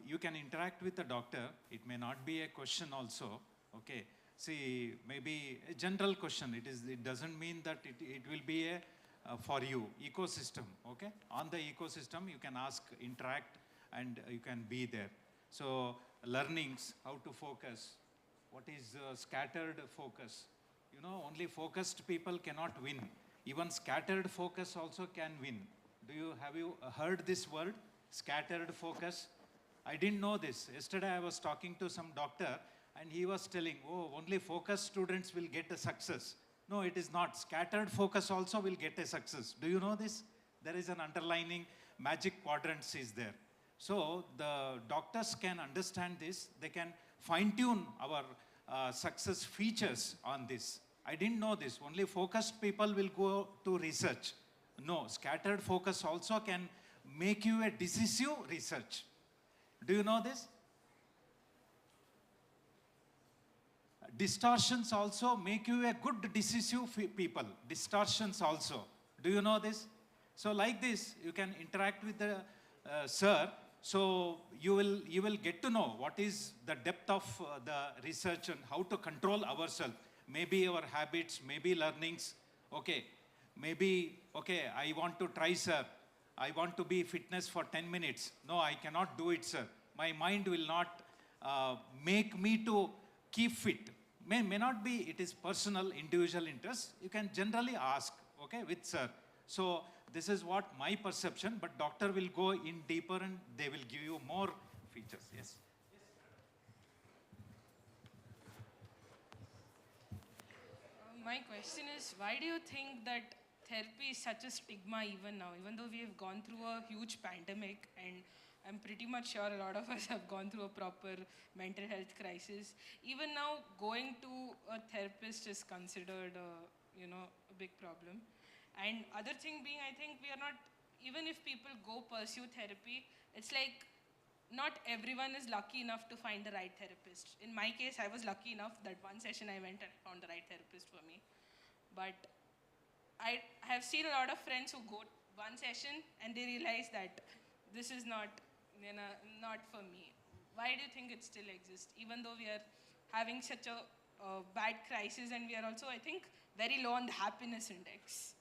you can interact with the doctor. It may not be a question also. Okay. See, maybe a general question. It doesn't mean that it will be a for you ecosystem. Okay. On the ecosystem, you can ask, interact, and you can be there. So learnings, how to focus. What is scattered focus? You know, only focused people cannot win. Even scattered focus also can win. Have you heard this word, scattered focus? I didn't know this. Yesterday I was talking to some doctor and he was telling, oh, only focused students will get a success. No, it is not. Scattered focus also will get a success. Do you know this? There is an underlining magic quadrants is there. So the doctors can understand this. They can fine-tune our success features on this. I didn't know this. Only focused people will go to research. No, scattered focus also can make you a decisive research. Do you know this? Distortions also make you a good decisive people. Distortions also. Do you know this? So like this, you can interact with the sir. So you will get to know what is the depth of the research and how to control ourselves. Maybe our habits, maybe learnings. Okay, maybe, okay, I want to try, sir. I want to be fitness for 10 minutes. No, I cannot do it, sir. My mind will not make me to keep fit. May not be, it is personal, individual interest. You can generally ask, okay, with sir. So this is what my perception, but doctor will go in deeper and they will give you more features. Yes. My question is, why do you think that therapy is such a stigma even now, even though we have gone through a huge pandemic, and I'm pretty much sure a lot of us have gone through a proper mental health crisis. Even now, going to a therapist is considered a big problem. And other thing being, I think we are not, even if people go pursue therapy, it's like not everyone is lucky enough to find the right therapist. In my case, I was lucky enough that one session I went and found the right therapist for me. But I have seen a lot of friends who go one session and they realize that this is not for me. Why do you think it still exists, even though we are having such a bad crisis, and we are also, I think, very low on the happiness index?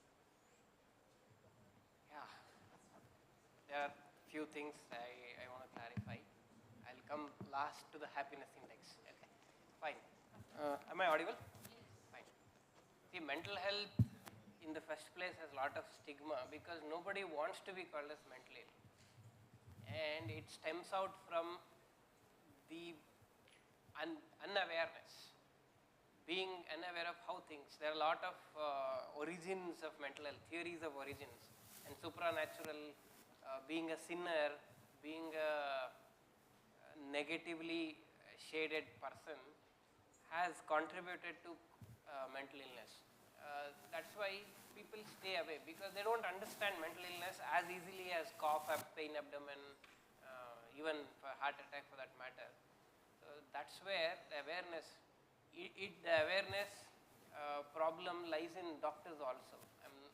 Yeah, there are few things I want to clarify. I'll come last to the happiness index. Okay, fine. Am I audible? Yes. Fine. See, mental health in the first place has a lot of stigma because nobody wants to be called as mentally ill. And it stems out from the unawareness, being unaware of how things. There are a lot of origins of mental health, theories of origins, and supernatural, being a sinner, being a negatively shaded person has contributed to mental illness. That's why people stay away, because they don't understand mental illness as easily as cough, pain, abdomen, even for heart attack for that matter. So that's where the awareness, the awareness problem lies in doctors also.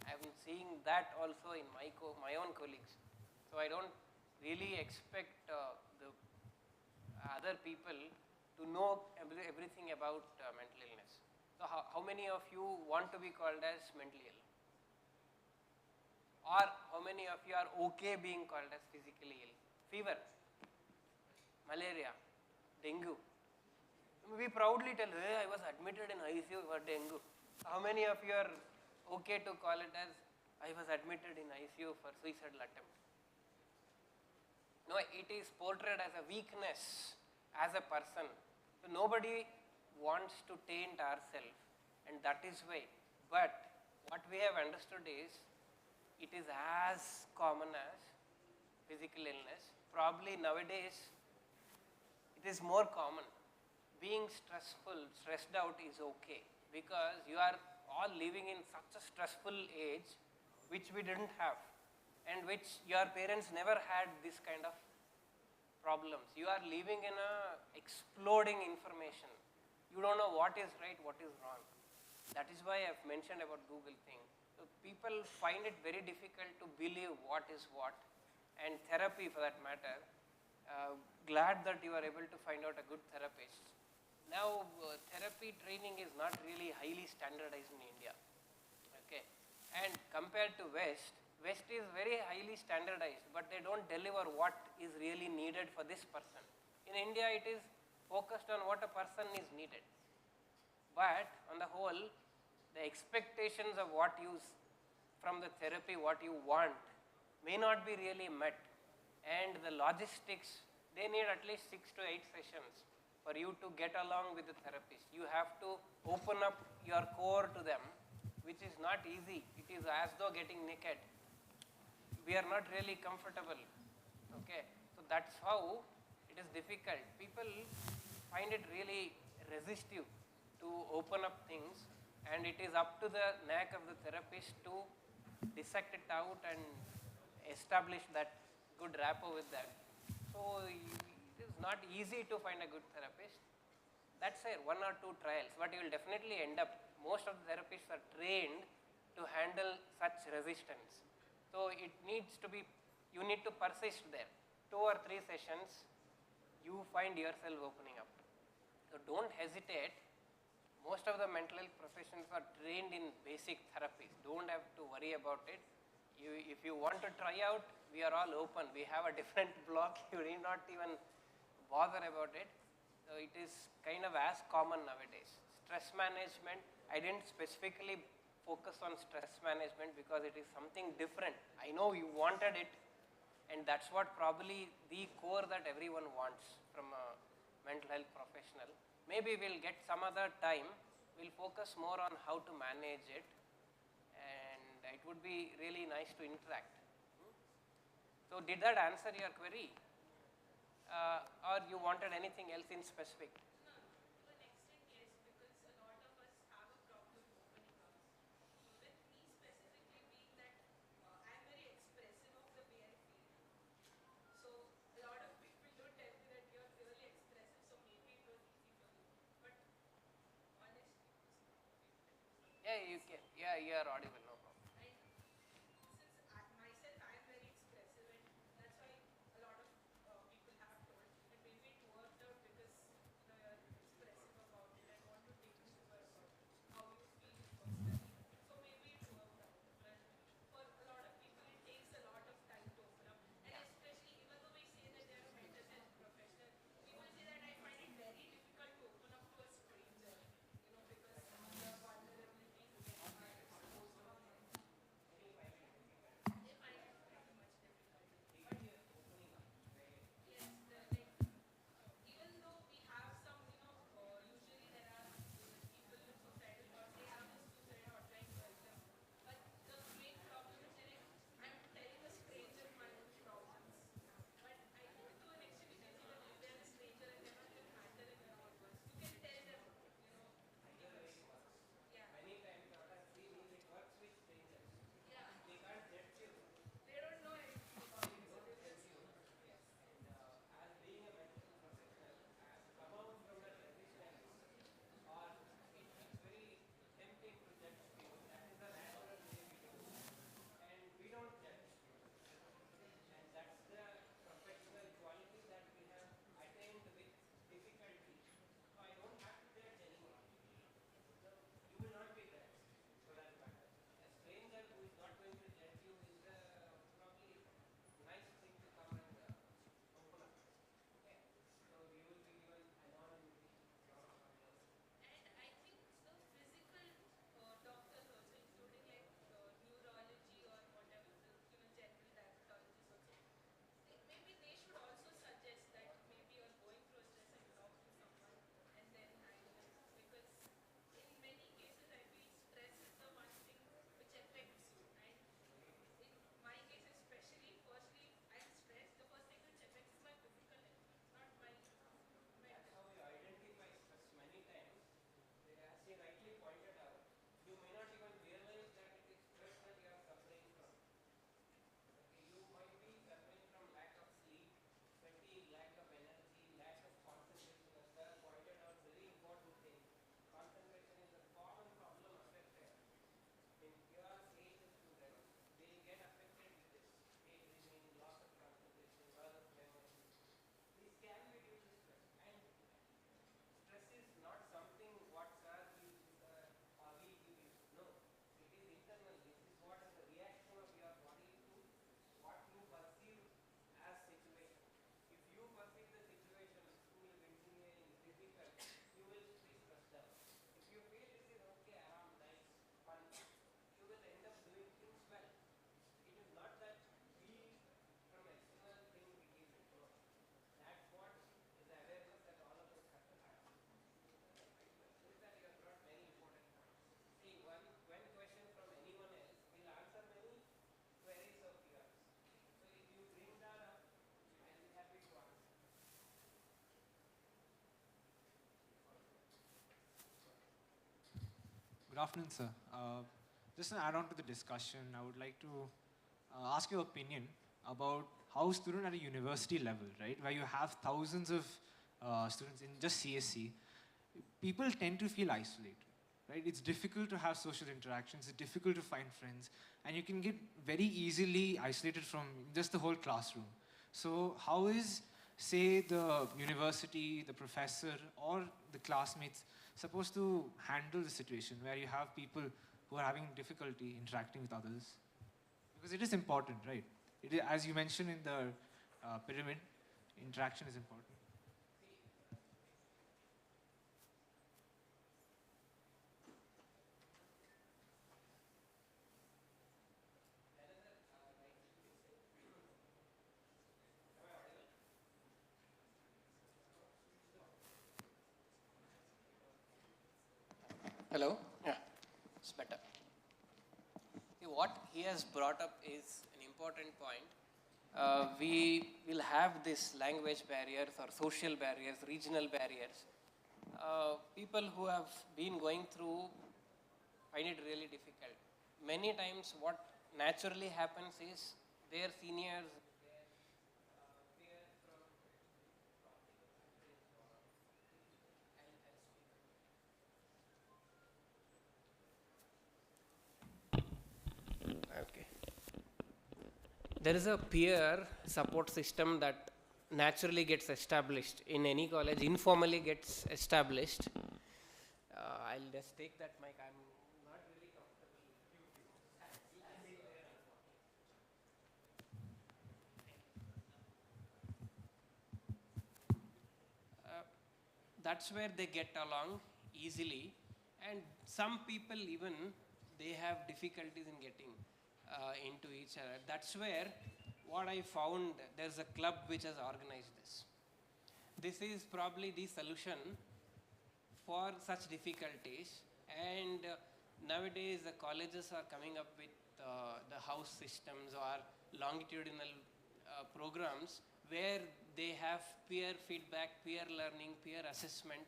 I'm seeing that also in my own colleagues. So I don't really expect the other people to know everything about mental illness. So how many of you want to be called as mentally ill? Or how many of you are okay being called as physically ill? Fever, malaria, dengue. We proudly tell, hey, I was admitted in ICU for dengue. How many of you are okay to call it as, I was admitted in ICU for suicidal attempt? No, it is portrayed as a weakness as a person. So nobody wants to taint ourselves, and that is why. But what we have understood is, it is as common as physical illness. Probably nowadays, it is more common. Being stressed out is okay, because you are all living in such a stressful age, which we didn't have, and which your parents never had this kind of problems. You are living in a exploding information. You don't know what is right, what is wrong. That is why I've mentioned about Google thing. So people find it very difficult to believe what is what, and therapy for that matter. Glad that you are able to find out a good therapist. Now, therapy training is not really highly standardized in India. Okay, and compared to West is very highly standardized, but they don't deliver what is really needed for this person. In India, it is focused on what a person is needed. But on the whole, the expectations of what you, from the therapy, what you want, may not be really met. And the logistics, they need at least 6 to 8 sessions for you to get along with the therapist. You have to open up your core to them, which is not easy. It is as though getting naked. We are not really comfortable. Okay, so that's how it is difficult. People find it really resistive to open up things, and it is up to the knack of the therapist to dissect it out and establish that good rapport with them. So it is not easy to find a good therapist. That's a 1 or 2 trials, but you will definitely end up, most of the therapists are trained to handle such resistance. So it needs to be, you need to persist there. 2 or 3 sessions, you find yourself opening up. So don't hesitate. Most of the mental health professions are trained in basic therapies. Don't have to worry about it. If you want to try out, we are all open. We have a different block. You need not even bother about it. So it is kind of as common nowadays. Stress management, I didn't specifically focus on stress management because it is something different. I know you wanted it, and that's what probably the core that everyone wants from a mental health professional. Maybe we'll get some other time, we'll focus more on how to manage it, and it would be really nice to interact. So did that answer your query? Or you wanted anything else in specific? Yeah, you can. Yeah, you are audible. No problem. Good afternoon, sir. Just an add-on to the discussion, I would like to ask your opinion about how students at a university level, right, where you have thousands of students in just CSC, people tend to feel isolated, right? It's difficult to have social interactions, it's difficult to find friends, and you can get very easily isolated from just the whole classroom. So how is, say, the university, the professor, or the classmates supposed to handle the situation where you have people who are having difficulty interacting with others? Because it is important, right? As you mentioned in the pyramid, interaction is important. Hello? Yeah, it's better. See, what he has brought up is an important point. We will have this language barriers or social barriers, regional barriers. People who have been going through find it really difficult. Many times what naturally happens is their seniors, okay. There is a peer support system that naturally gets established in any college, informally gets established. I'll just take that mic. I'm not really comfortable. That's where they get along easily, and some people even they have difficulties in getting into each other. That's where what I found, there's a club which has organized this. This is probably the solution for such difficulties, and nowadays the colleges are coming up with the house systems or longitudinal programs where they have peer feedback, peer learning, peer assessment.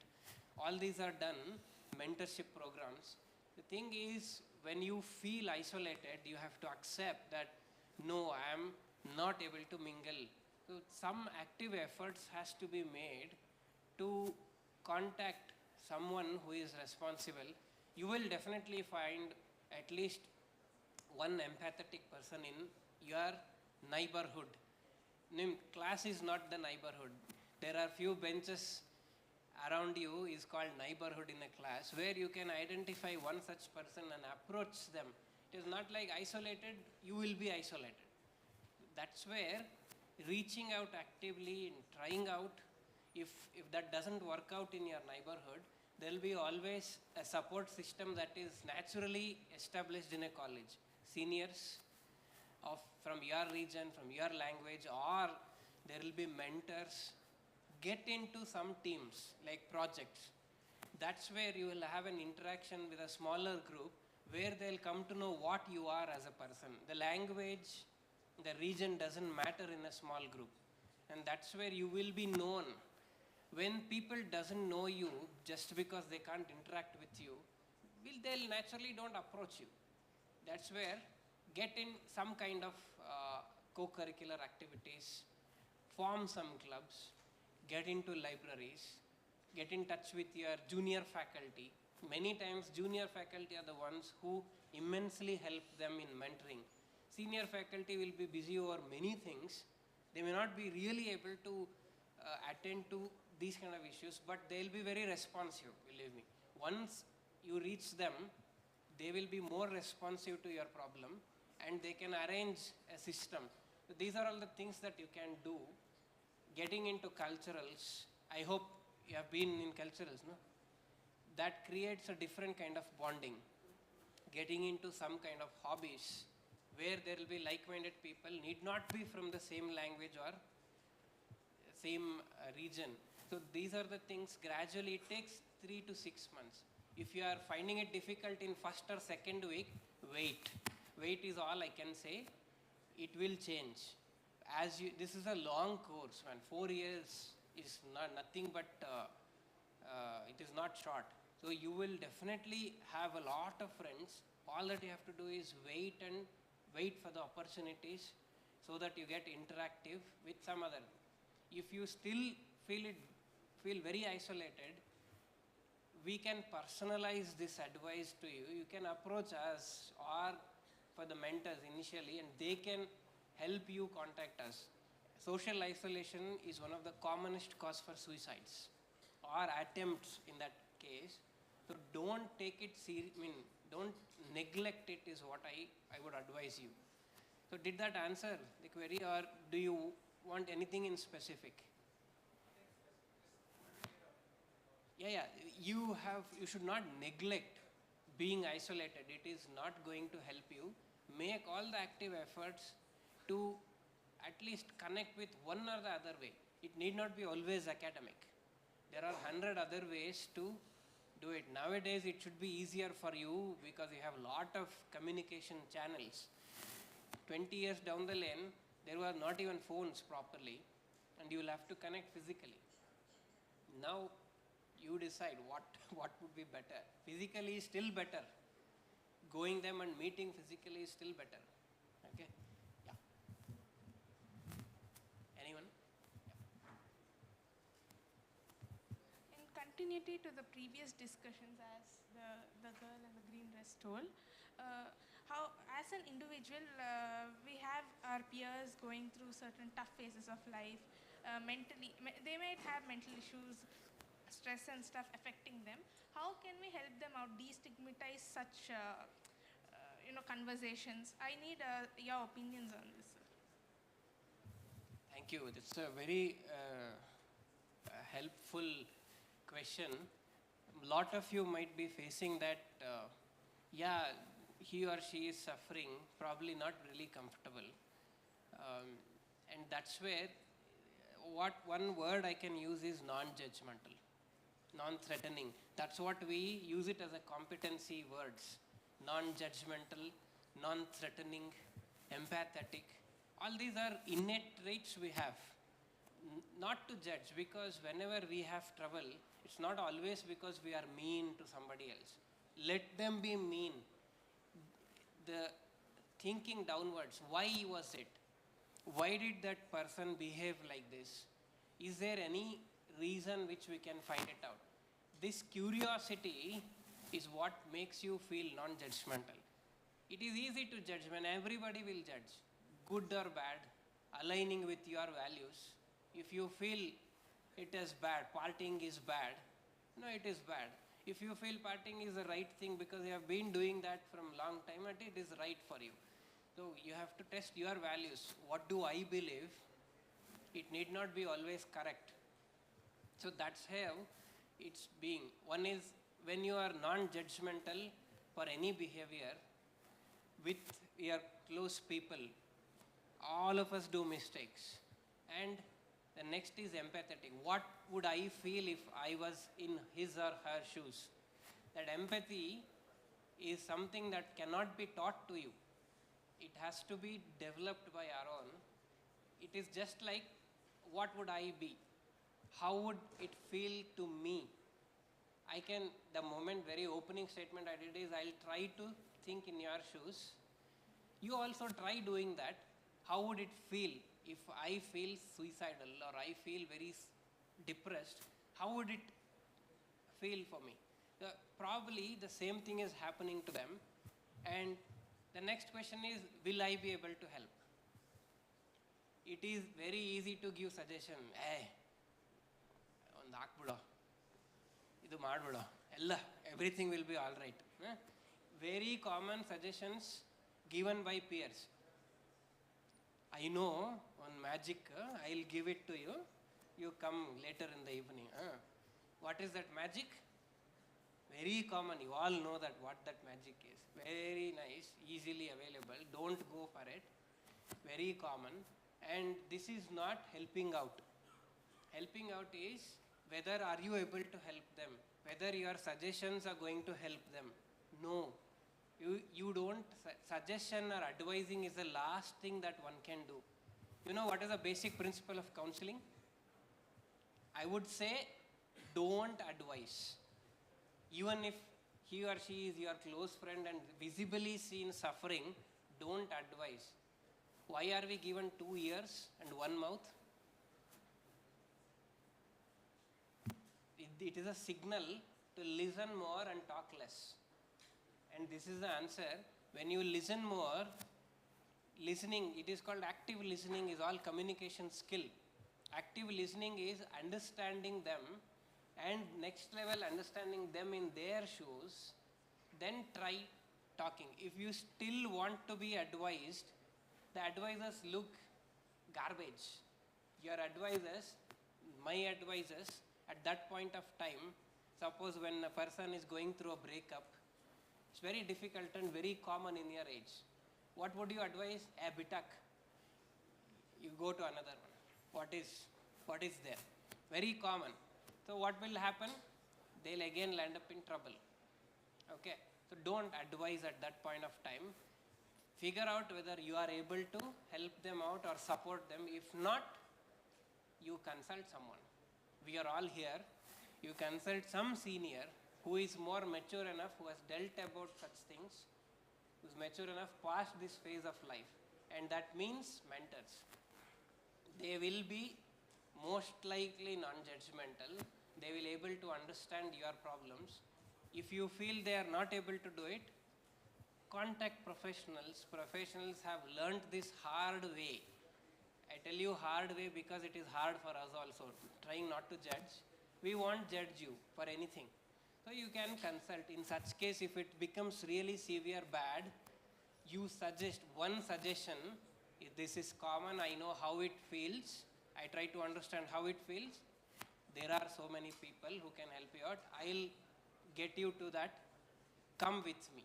All these are done, mentorship programs. The thing is, when you feel isolated, you have to accept that, no, I am not able to mingle. So some active efforts has to be made to contact someone who is responsible. You will definitely find at least one empathetic person in your neighborhood. Class is not the neighborhood. There are few benches around you is called neighborhood in a class, where you can identify one such person and approach them. It is not like isolated, you will be isolated. That's where reaching out actively and trying out, if that doesn't work out in your neighborhood, there will be always a support system that is naturally established in a college. Seniors from your region, from your language, or there will be mentors. Get into some teams like projects. That's where you will have an interaction with a smaller group where they'll come to know what you are as a person. The language, the region doesn't matter in a small group, and that's where you will be known. When people doesn't know you just because they can't interact with you, they'll naturally don't approach you. That's where get in some kind of co-curricular activities, form some clubs, get into libraries, get in touch with your junior faculty. Many times junior faculty are the ones who immensely help them in mentoring. Senior faculty will be busy over many things. They may not be really able to attend to these kind of issues, but they'll be very responsive, believe me. Once you reach them, they will be more responsive to your problem, and they can arrange a system. So these are all the things that you can do. Getting into culturals, I hope you have been in culturals, no? That creates a different kind of bonding. Getting into some kind of hobbies where there will be like-minded people, need not be from the same language or same region. So these are the things. Gradually it takes 3 to 6 months. If you are finding it difficult in first or second week, wait. Wait is all I can say. It will change. This is a long course, man. 4 years is nothing but, it is not short. So you will definitely have a lot of friends. All that you have to do is wait for the opportunities so that you get interactive with some other. If you still feel very isolated, we can personalize this advice to you. You can approach us or for the mentors initially, and they can help you contact us. Social isolation is one of the commonest cause for suicides or attempts in that case. So don't take it don't neglect it is what I would advise you. So did that answer the query, or do you want anything in specific? Yeah, you should not neglect being isolated. It is not going to help you. Make all the active efforts to at least connect with one or the other way. It need not be always academic. There are 100 other ways to do it. Nowadays it should be easier for you because you have lot of communication channels. 20 years down the lane, there were not even phones properly, and you will have to connect physically. Now you decide what would be better. Physically is still better. Going them and meeting physically is still better. Okay? Yeah. Anyone? In continuity to the previous discussions, as the girl in the green dress told, how as an individual we have our peers going through certain tough phases of life, mentally, they might have mental issues, stress and stuff affecting them. How can we help them out, destigmatize such conversations? I need your opinions on this, sir. Thank you. It's a very helpful question. A lot of you might be facing that, yeah, he or she is suffering, probably not really comfortable. And that's where one word I can use is non-judgmental, non-threatening. That's what we use it as a competency words. Non-judgmental, non-threatening, empathetic. All these are innate traits we have. Not to judge, because whenever we have trouble, it's not always because we are mean to somebody else. Let them be mean. The thinking downwards, why was it? Why did that person behave like this? Is there any reason which we can find it out? This curiosity is what makes you feel non-judgmental. It is easy to judge when everybody will judge, good or bad, aligning with your values. If you feel it is bad, partying is bad, no, it is bad. If you feel partying is the right thing because you have been doing that from a long time and it is right for you. So you have to test your values. What do I believe? It need not be always correct. So that's how it's being. One is when you are non-judgmental for any behavior with your close people. All of us do mistakes. And the next is empathetic. What would I feel if I was in his or her shoes? That empathy is something that cannot be taught to you. It has to be developed by our own. It is just like, what would I be? How would it feel to me? The very opening statement I did is, I'll try to think in your shoes. You also try doing that. How would it feel if I feel suicidal or I feel very depressed? How would it feel for me? Probably the same thing is happening to them. And the next question is, will I be able to help? It is very easy to give suggestion. ಒಂದು ಹಾಕ್ಬಿಡೋ, ಇದು ಮಾಡ್ಬಿಡೋ, everything will be all right. Very common suggestions given by peers. I know one magic, I'll give it to you. You come later in the evening. What is that magic? Very common. You all know that what that magic is. Very nice, easily available. Don't go for it. Very common. And this is not helping out. Helping out is whether are you able to help them, whether your suggestions are going to help them. No. You don't, suggestion or advising is the last thing that one can do. You know what is the basic principle of counseling? I would say, don't advise. Even if he or she is your close friend and visibly seen suffering, don't advise. Why are we given 2 ears and 1 mouth? It is a signal to listen more and talk less. And this is the answer. When you listen more, listening, it is called active listening, is all communication skill. Active listening is understanding them, and next level understanding them in their shoes, then try talking. If you still want to be advised, the advisors look garbage. Your advisors, my advisors, at that point of time, suppose when a person is going through a breakup, it's very difficult and very common in your age. What would you advise? A bitak. You go to another one. What is there? Very common. So what will happen? They'll again land up in trouble. Okay. So don't advise at that point of time. Figure out whether you are able to help them out or support them. If not, you consult someone. We are all here. You consult some senior who is more mature enough, who has dealt about such things, who is mature enough past this phase of life. And that means mentors. They will be most likely non-judgmental. They will able to understand your problems. If you feel they are not able to do it, contact professionals. Professionals have learnt this hard way. I tell you hard way because it is hard for us also, trying not to judge. We won't judge you for anything. So you can consult. In such case, if it becomes really severe bad, you suggest one suggestion. If this is common, I know how it feels. I try to understand how it feels. There are so many people who can help you out. I'll get you to that. Come with me.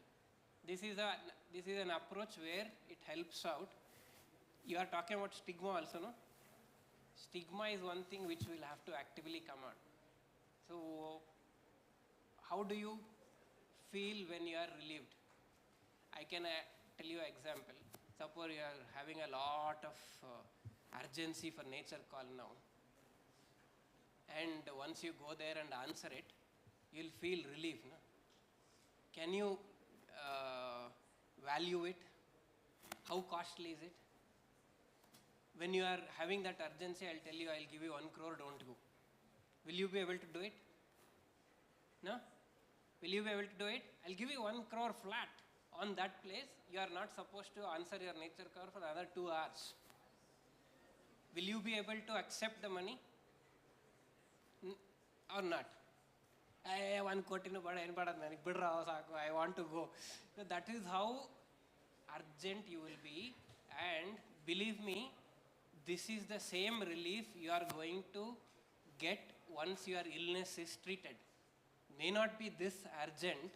This is an approach where it helps out. You are talking about stigma also, no? Stigma is one thing which will have to actively come out. So, how do you feel when you are relieved? I can tell you an example. Suppose you are having a lot of urgency for nature call now. And once you go there and answer it, you'll feel relief. No? Can you value it? How costly is it? When you are having that urgency, I'll tell you, I'll give you 1 crore, don't go. Will you be able to do it? No? Will you be able to do it? I'll give you 1 crore flat. On that place, you are not supposed to answer your nature call for another 2 hours. Will you be able to accept the money? Or not? I want to go. So that is how urgent you will be, and believe me, this is the same relief you are going to get once your illness is treated. May not be this urgent.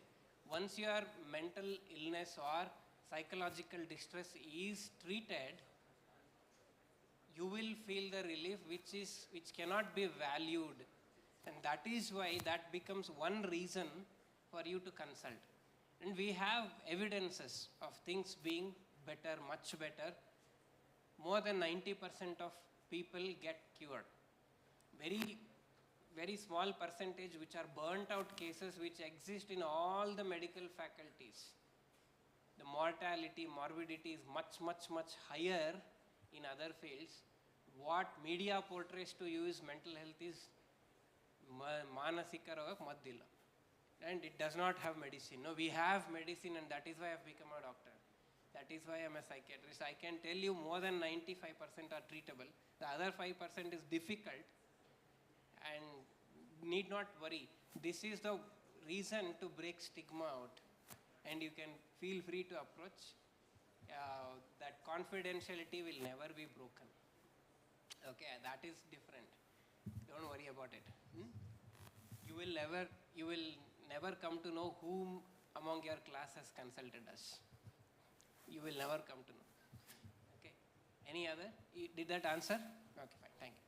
Once your mental illness or psychological distress is treated, you will feel the relief which cannot be valued. And that is why that becomes one reason for you to consult. And we have evidences of things being better, much better. More than 90% of people get cured. Very small percentage which are burnt out cases which exist in all the medical faculties. The mortality, morbidity is much higher in other fields. What media portrays to you is mental health is manasika roga maddilla. And it does not have medicine. No, we have medicine, and that is why I have become a doctor. That is why I am a psychiatrist. I can tell you more than 95% are treatable. The other 5% is difficult, and need not worry. This is the reason to break stigma out, and you can feel free to approach. That confidentiality will never be broken. Okay, that is different. Don't worry about it. You will never come to know whom among your class has consulted us. You will never come to know. Okay. Any other? Did that answer? Okay, fine. Thank you.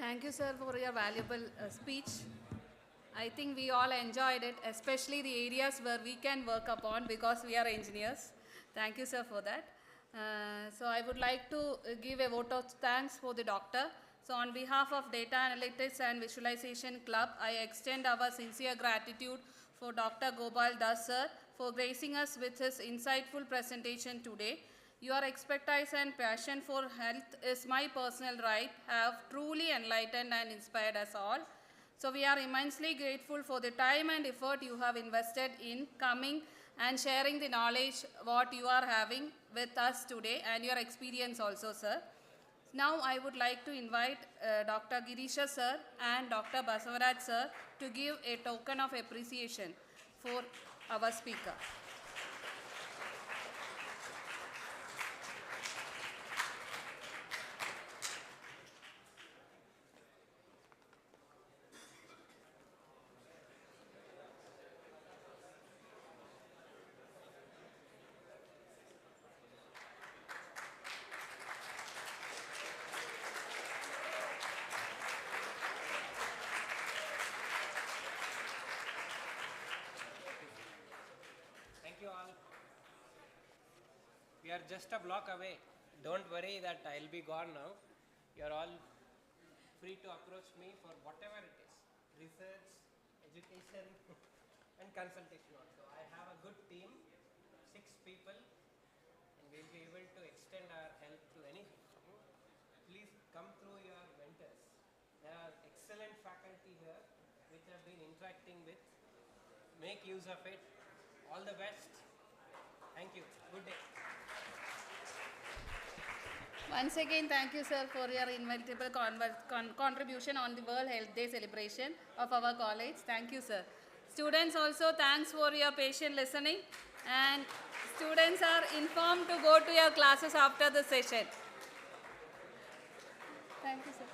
Thank you, sir, for your valuable speech. I think we all enjoyed it, especially the areas where we can work upon because we are engineers. Thank you, sir, for that. So I would like to give a vote of thanks for the doctor. So on behalf of Data Analytics and Visualization Club, I extend our sincere gratitude for Dr. Gopal Das, sir, for gracing us with his insightful presentation today. Your expertise and passion for health is my personal right, have truly enlightened and inspired us all. So we are immensely grateful for the time and effort you have invested in coming and sharing the knowledge what you are having with us today and your experience also, sir. Now I would like to invite Dr. Girisha sir and Dr. Basavaraj sir to give a token of appreciation for our speaker. Thank you all. We are just a block away. Don't worry that I'll be gone now. You're all free to approach me for whatever it is. Research, education and consultation also. I have a good team, 6 people, and we'll be able to extend our help to anything. Please come through your mentors. There are excellent faculty here which I've been interacting with. Make use of it. All the best. Thank you. Good day. Once again, thank you, sir, for your invaluable contribution on the World Health Day celebration of our college. Thank you, sir. Students also, thanks for your patient listening. And students are informed to go to your classes after the session. Thank you, sir.